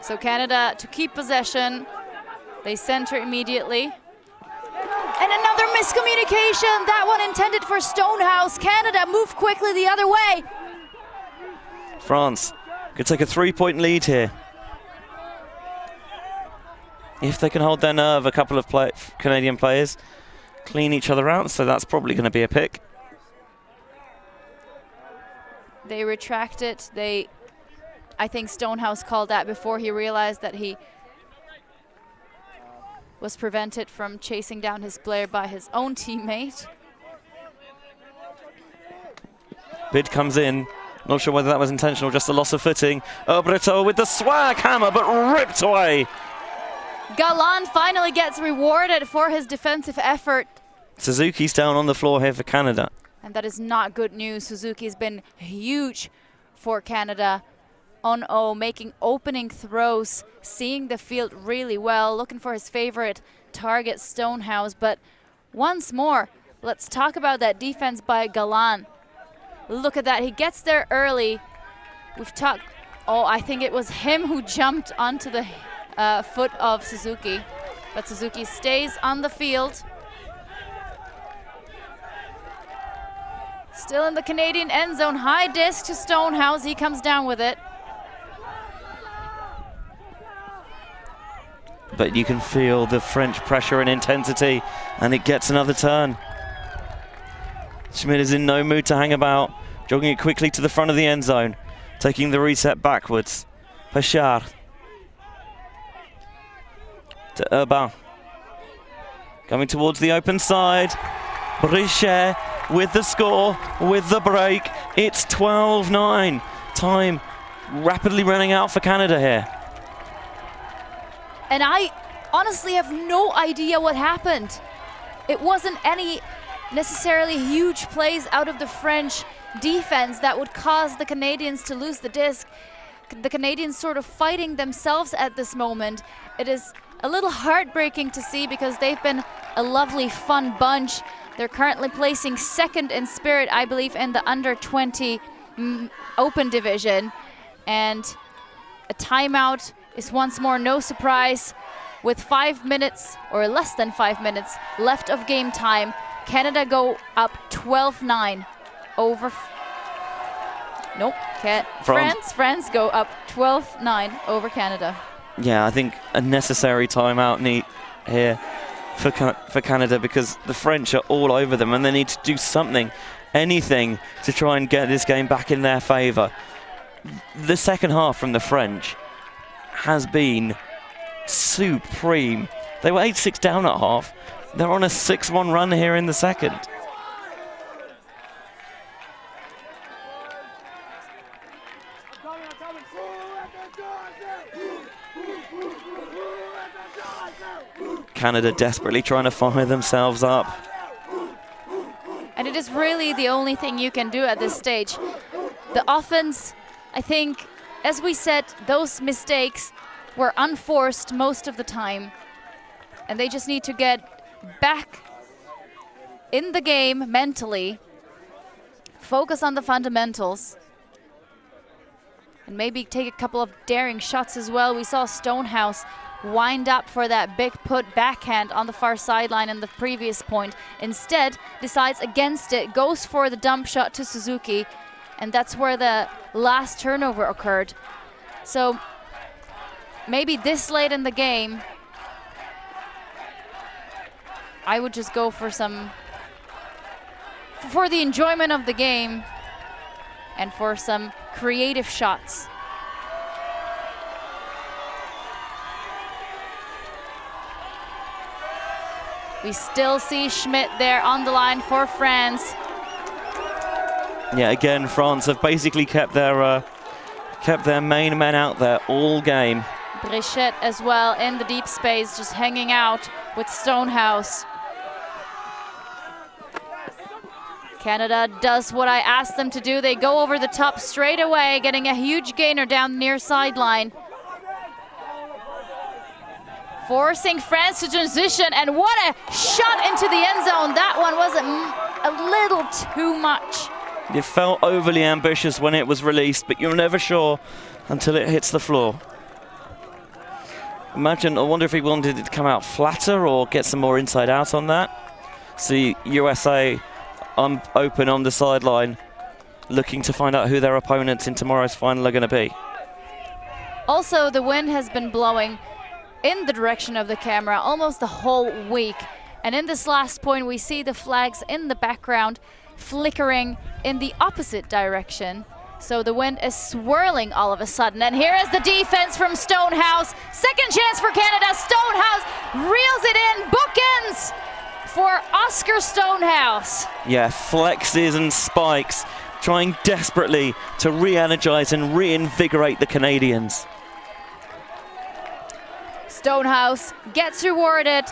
So Canada to keep possession. They center immediately. And another miscommunication. That one intended for Stonehouse. Canada move quickly the other way. France could take a 3-point lead here. If they can hold their nerve, a couple of Canadian players clean each other out, so that's probably going to be a pick. They retract it. I think Stonehouse called that before he realized that he was prevented from chasing down his player by his own teammate. Bid comes in. Not sure whether that was intentional, just a loss of footing. Breton with the swag hammer, but ripped away. Galan finally gets rewarded for his defensive effort. Suzuki's down on the floor here for Canada. And that is not good news. Suzuki's been huge for Canada on O, making opening throws, seeing the field really well, looking for his favorite target, Stonehouse. But once more, let's talk about that defense by Galan. Look at that, he gets there early. We've talked, I think it was him who jumped onto the foot of Suzuki. But Suzuki stays on the field. Still in the Canadian end zone, high disc to Stonehouse, he comes down with it. But you can feel the French pressure and intensity, and it gets another turn. Schmidt is in no mood to hang about, jogging it quickly to the front of the end zone, taking the reset backwards. Pachard to Urban, coming towards the open side. Brichet with the score, with the break. It's 12-9. Time rapidly running out for Canada here. And I honestly have no idea what happened. It wasn't any necessarily huge plays out of the French defense that would cause the Canadians to lose the disc. The Canadians sort of fighting themselves at this moment. It is a little heartbreaking to see because they've been a lovely, fun bunch. They're currently placing second in spirit, I believe, in the under 20 open division. And a timeout is once more no surprise. With 5 minutes or less than 5 minutes left of game time, Canada go up 12-9 over. France go up 12-9 over Canada. Yeah, I think a necessary timeout here for Canada, because the French are all over them and they need to do something, anything, to try and get this game back in their favour. The second half from the French has been supreme. They were 8-6 down at half. They're on a 6-1 run here in the second. Canada desperately trying to fire themselves up. And it is really the only thing you can do at this stage. The offense, I think, as we said, those mistakes were unforced most of the time. And they just need to get back in the game mentally, focus on the fundamentals, and maybe take a couple of daring shots as well. We saw Stonehouse wind up for that big put backhand on the far sideline in the previous point. Instead, decides against it, goes for the dump shot to Suzuki, and that's where the last turnover occurred. So maybe this late in the game, I would just go for the enjoyment of the game and for some creative shots. We still see Schmidt there on the line for France. Yeah, again, France have basically kept their main men out there all game. Brichette as well in the deep space, just hanging out with Stonehouse. Canada does what I asked them to do. They go over the top straight away, getting a huge gainer down the near sideline. Forcing France to transition, and what a shot into the end zone. That one was a little too much. It felt overly ambitious when it was released, but you're never sure until it hits the floor. I wonder if he wanted it to come out flatter or get some more inside out on that. See USA open on the sideline, looking to find out who their opponents in tomorrow's final are going to be. Also, the wind has been blowing in the direction of the camera almost the whole week. And in this last point, we see the flags in the background flickering in the opposite direction. So the wind is swirling all of a sudden. And here is the defense from Stonehouse. Second chance for Canada. Stonehouse reels it in. Bookends for Oscar Stonehouse. Yeah, flexes and spikes, trying desperately to re-energize and reinvigorate the Canadians. Stonehouse gets rewarded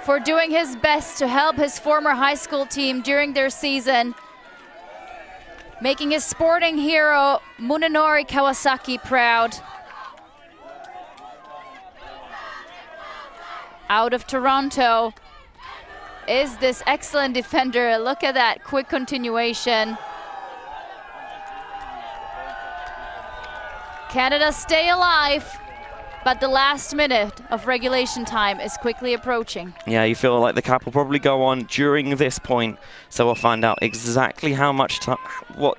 for doing his best to help his former high school team during their season, making his sporting hero Munenori Kawasaki proud. Out of Toronto is this excellent defender. Look at that quick continuation. Canada stay alive, but the last minute of regulation time is quickly approaching. Yeah, you feel like the cap will probably go on during this point, so we'll find out exactly how much time, what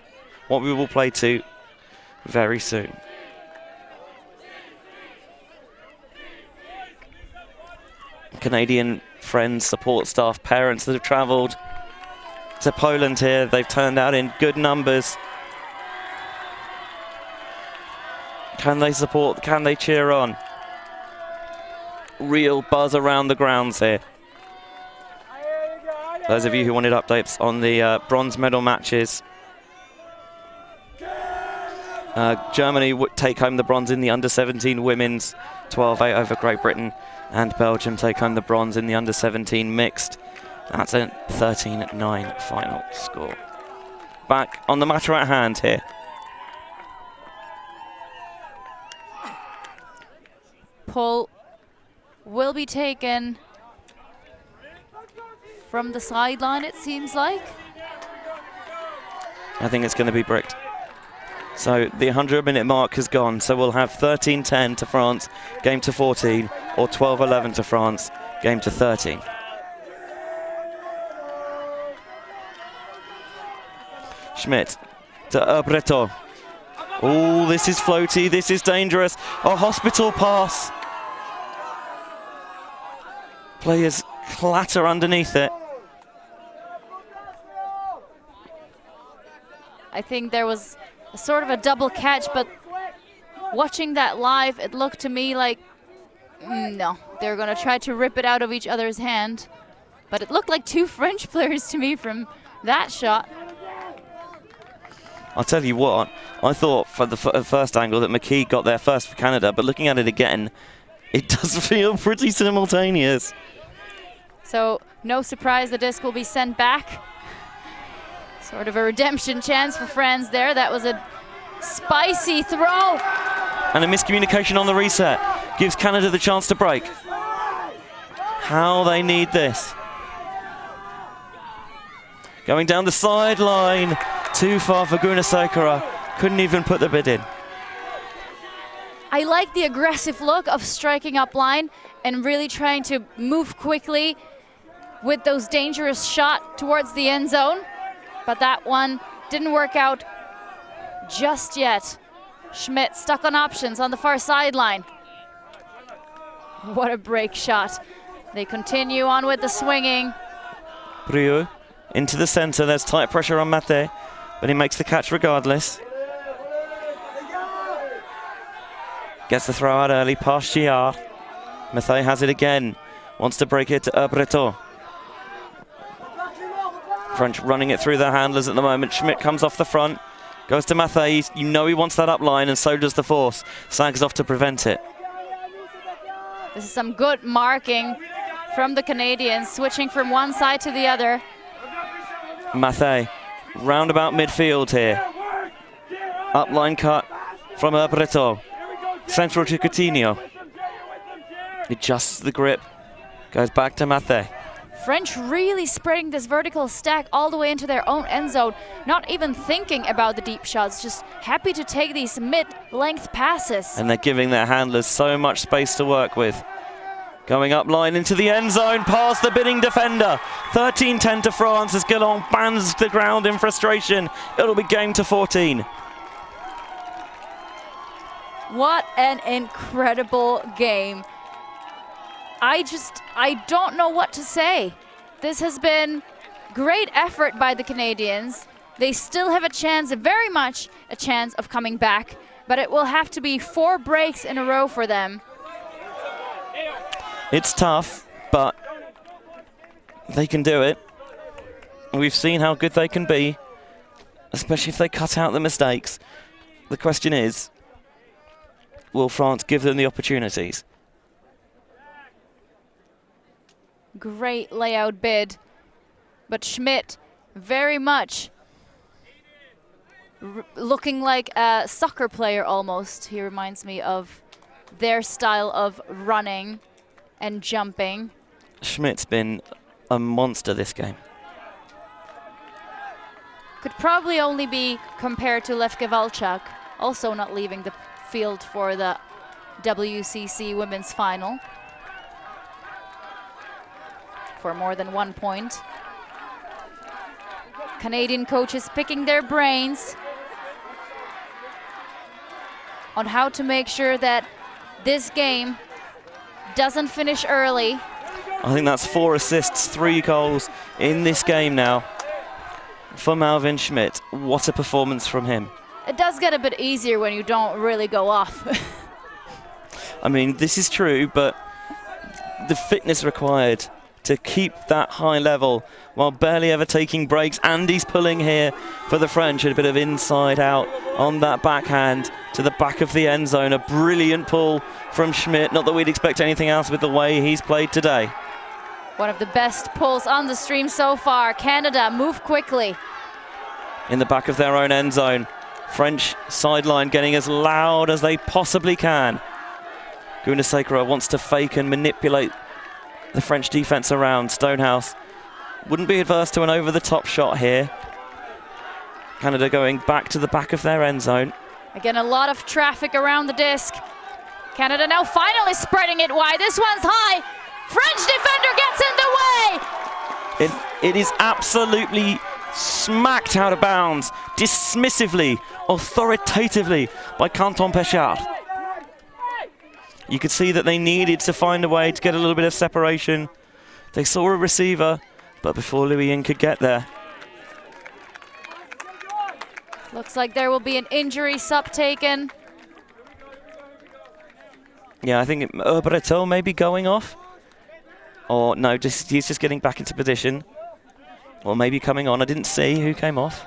we will play to very soon. Canadian friends, support staff, parents that have travelled to Poland here, they've turned out in good numbers. Can they support, can they cheer on? Real buzz around the grounds here. Those of you who wanted updates on the bronze medal matches, Germany would take home the bronze in the under-17 women's, 12-8 over Great Britain, and Belgium take home the bronze in the under-17 mixed. That's a 13-9 final score. Back on the matter at hand here. Pull will be taken from the sideline, it seems like. I think it's going to be bricked. So the 100-minute mark has gone, so we'll have 13-10 to France, game to 14, or 12-11 to France, game to 13. Schmidt to Breton. Oh, this is floaty, this is dangerous. A hospital pass. Players clatter underneath it. I think there was a sort of a double catch, but watching that live, it looked to me like, no, they're going to try to rip it out of each other's hand. But it looked like two French players to me from that shot. I'll tell you what, I thought for the first angle that McKee got there first for Canada, but looking at it again, it does feel pretty simultaneous. So no surprise the disc will be sent back. Sort of a redemption chance for France there. That was a spicy throw. And a miscommunication on the reset gives Canada the chance to break. How they need this. Going down the sideline. Too far for Gunasekara. Couldn't even put the bid in. I like the aggressive look of striking up line and really trying to move quickly with those dangerous shots towards the end zone. But that one didn't work out just yet. Schmidt stuck on options on the far sideline. What a break shot. They continue on with the swinging. Brieux into the center. There's tight pressure on Mathé, but he makes the catch regardless. Gets the throw out early past Giard. Mathé has it again. Wants to break it to Breton. French running it through their handlers at the moment. Schmidt comes off the front. Goes to Mathé. You know he wants that up line, and so does the force. Sags off to prevent it. This is some good marking from the Canadians, switching from one side to the other. Mathé, round about midfield here. Upline cut from Breton. Central to Coutinho. Adjusts the grip. Goes back to Mathé. French really spreading this vertical stack all the way into their own end zone, not even thinking about the deep shots, just happy to take these mid-length passes. And they're giving their handlers so much space to work with. Going up line into the end zone, past the bidding defender. 13-10 to France as Guillon bands the ground in frustration. It'll be game to 14. What an incredible game. I don't know what to say. This has been great effort by the Canadians. They still have a chance, very much a chance of coming back, but it will have to be 4 breaks in a row for them. It's tough, but they can do it. We've seen how good they can be, especially if they cut out the mistakes. The question is, will France give them the opportunities? Great layout bid, but Schmidt very much looking like a soccer player almost. He reminds me of their style of running and jumping. Schmidt's been a monster this game. Could probably only be compared to Lev Gavalchuk, also not leaving the field for the WCC Women's Final for more than 1 point. Canadian coaches picking their brains on how to make sure that this game doesn't finish early. I think that's 4 assists, 3 goals in this game now for Malvin Schmidt. What a performance from him. It does get a bit easier when you don't really go off. I mean, this is true, but the fitness required to keep that high level while barely ever taking breaks. Andy's pulling here for the French, a bit of inside out on that backhand to the back of the end zone. A brilliant pull from Schmidt. Not that we'd expect anything else with the way he's played today. One of the best pulls on the stream so far. Canada move quickly. In the back of their own end zone. French sideline getting as loud as they possibly can. Gunasekara wants to fake and manipulate the French defense around. Stonehouse wouldn't be adverse to an over-the-top shot here. Canada going back to the back of their end zone. Again, a lot of traffic around the disc. Canada now finally spreading it wide. This one's high. French defender gets in the way. It is absolutely smacked out of bounds, dismissively, authoritatively by Canton Péchard. You could see that they needed to find a way to get a little bit of separation. They saw a receiver, but before Louis Yin could get there. Looks like there will be an injury sub taken. Yeah, I think Breton may be going off. Or no, he's just getting back into position. Or maybe coming on. I didn't see who came off.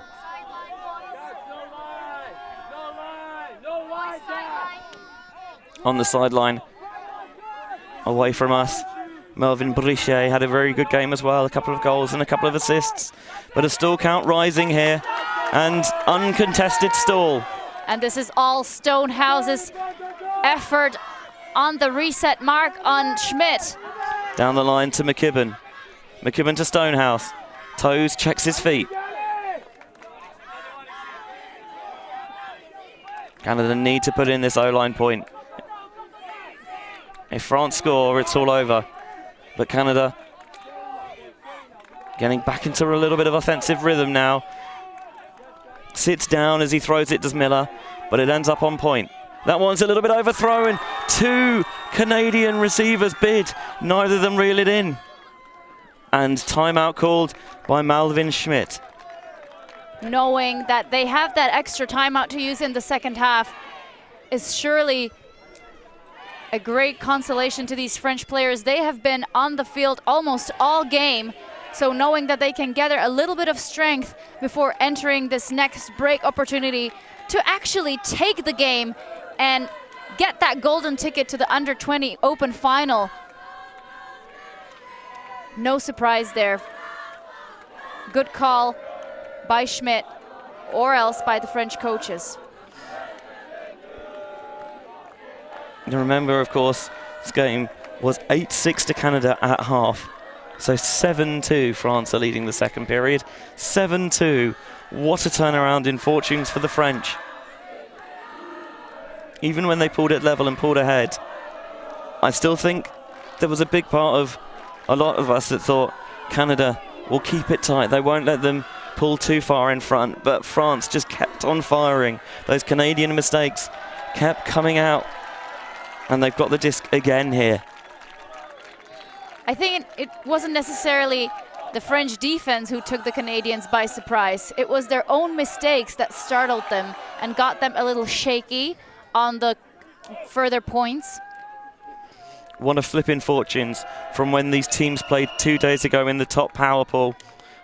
On the sideline, away from us, Melvin Brichet had a very good game as well, a couple of goals and a couple of assists, but a stall count rising here, and uncontested stall. And this is all Stonehouse's effort on the reset mark on Schmidt. Down the line to McKibben. McKibben to Stonehouse. Toes checks his feet. Canada need to put in this O-line point. If France score, it's all over. But Canada getting back into a little bit of offensive rhythm now. Sits down as he throws it, does Miller, but it ends up on point. That one's a little bit overthrown. 2 Canadian receivers bid, neither of them reel it in. And timeout called by Malvin Schmidt. Knowing that they have that extra timeout to use in the second half is surely a great consolation to these French players. They have been on the field almost all game, so knowing that they can gather a little bit of strength before entering this next break opportunity to actually take the game and get that golden ticket to the under-20 open final. No surprise there. Good call by Schmidt, or else by the French coaches. And remember, of course, this game was 8-6 to Canada at half. So 7-2, France are leading the second period. 7-2. What a turnaround in fortunes for the French. Even when they pulled it level and pulled ahead, I still think there was a big part of a lot of us that thought Canada will keep it tight. They won't let them pull too far in front, but France just kept on firing. Those Canadian mistakes kept coming out, and they've got the disc again here. I think it wasn't necessarily the French defense who took the Canadians by surprise. It was their own mistakes that startled them and got them a little shaky on the further points. One of flipping fortunes from when these teams played 2 days ago in the top power pool.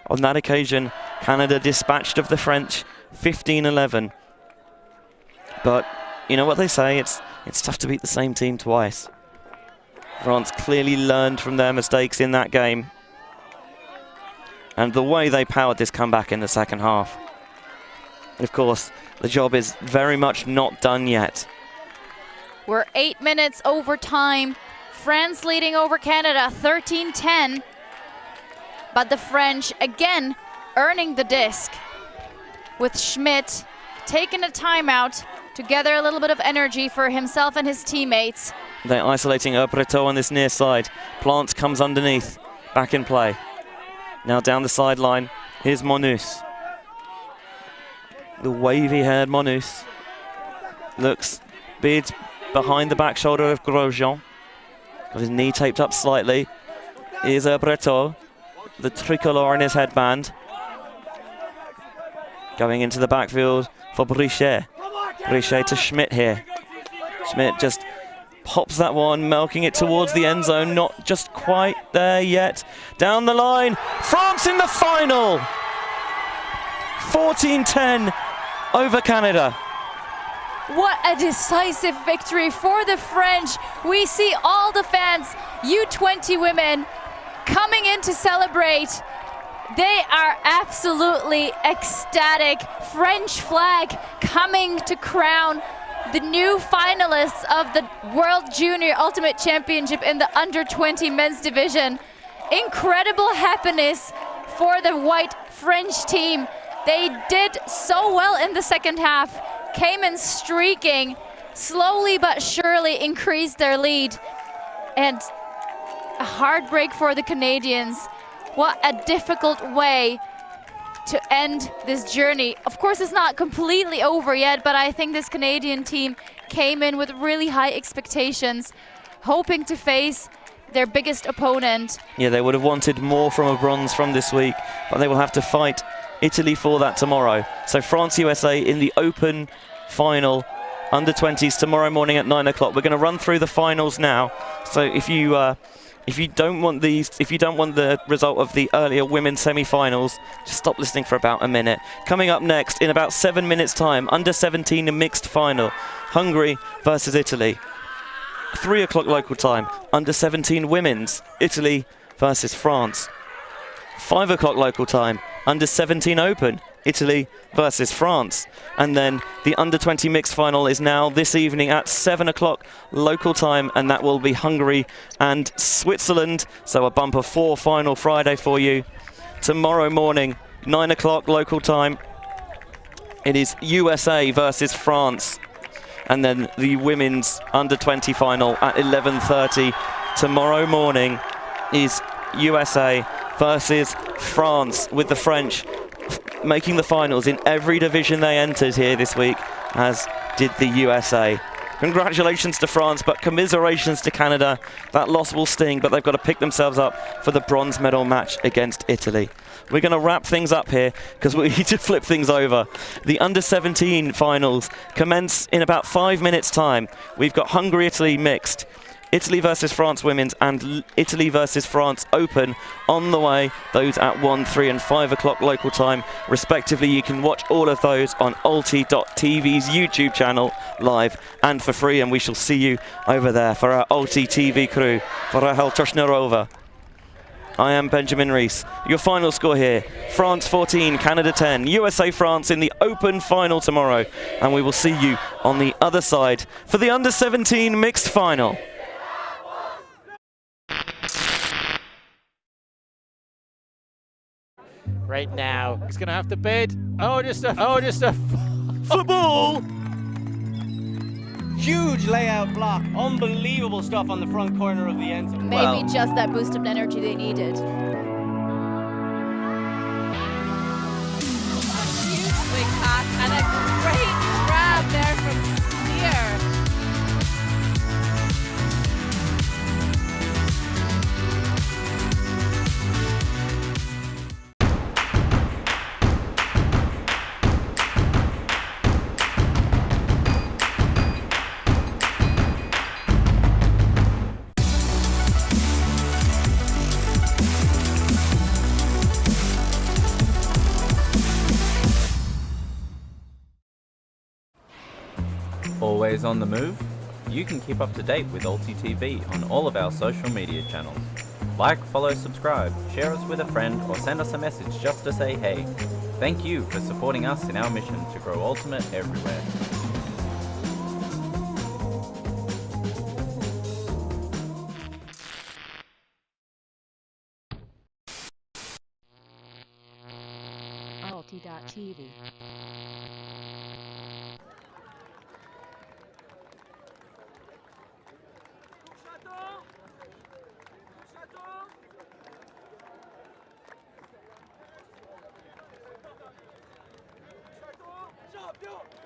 On that occasion, Canada dispatched of the French 15-11. But you know what they say, it's tough to beat the same team twice. France clearly learned from their mistakes in that game. And the way they powered this comeback in the second half. Of course, the job is very much not done yet. We're 8 minutes over time. France leading over Canada 13-10. But the French again earning the disc, with Schmidt taking a timeout to gather a little bit of energy for himself and his teammates. They're isolating Breton on this near side. Plante comes underneath, back in play. Now down the sideline, here's Monus. The wavy-haired Monus looks bid behind the back shoulder of Grosjean. Got his knee taped up slightly. Here's Breton, the tricolor in his headband. Going into the backfield for Brichet. Brichet to Schmidt here. Schmidt just pops that one, milking it towards the end zone. Not just quite there yet. Down the line, France in the final! 14-10 over Canada. What a decisive victory for the French. We see all the fans, U20 women, coming in to celebrate. They are absolutely ecstatic. French flag coming to crown the new finalists of the World Junior Ultimate Championship in the under-20 men's division. Incredible happiness for the white French team. They did so well in the second half, came in streaking, slowly but surely increased their lead. And a heartbreak for the Canadians. What a difficult way to end this journey. Of course, it's not completely over yet, but I think this Canadian team came in with really high expectations, hoping to face their biggest opponent. Yeah, they would have wanted more from a bronze from this week, but they will have to fight Italy for that tomorrow. So France-USA in the open final, under-20s tomorrow morning at 9 o'clock. We're going to run through the finals now. So if you don't want the result of the earlier women's semi-finals, just stop listening for about a minute. Coming up next, in about 7 minutes' time, under-17 mixed final, Hungary versus Italy. 3 o'clock local time, under-17 women's, Italy versus France. 5 o'clock local time, under-17 open, Italy versus France. And then the under-20 mixed final is now this evening at 7 o'clock local time, and that will be Hungary and Switzerland. So a bumper 4 final Friday for you. Tomorrow morning, 9 o'clock local time, it is USA versus France. And then the women's under-20 final at 11:30 tomorrow morning is USA versus France, with the French making the finals in every division they entered here this week, as did the USA. Congratulations to France, but commiserations to Canada. That loss will sting, but they've got to pick themselves up for the bronze medal match against Italy. We're going to wrap things up here because we need to flip things over. The under-17 finals commence in about 5 minutes' time. We've got Hungary-Italy mixed, Italy versus France women's, and Italy versus France open on the way. Those at 1, 3 and 5 o'clock local time respectively. You can watch all of those on ulti.tv's YouTube channel live and for free, and we shall see you over there. For our Ulti TV crew, for Rahel Toshnarova, I am Benjamin Rees. Your final score here, France 14, Canada 10, USA-France in the open final tomorrow, and we will see you on the other side for the under-17 mixed final. right now. He's going to have to bid. Oh, just a football. Huge layout block. Unbelievable stuff on the front corner of the end zone. Maybe just that boost of energy they needed. Huge swing pass and a great grab there from Steer. Always on the move? You can keep up to date with Ulti TV on all of our social media channels. Like, follow, subscribe, share us with a friend, or send us a message just to say hey. Thank you for supporting us in our mission to grow Ultimate everywhere. Ulti.tv. Champion!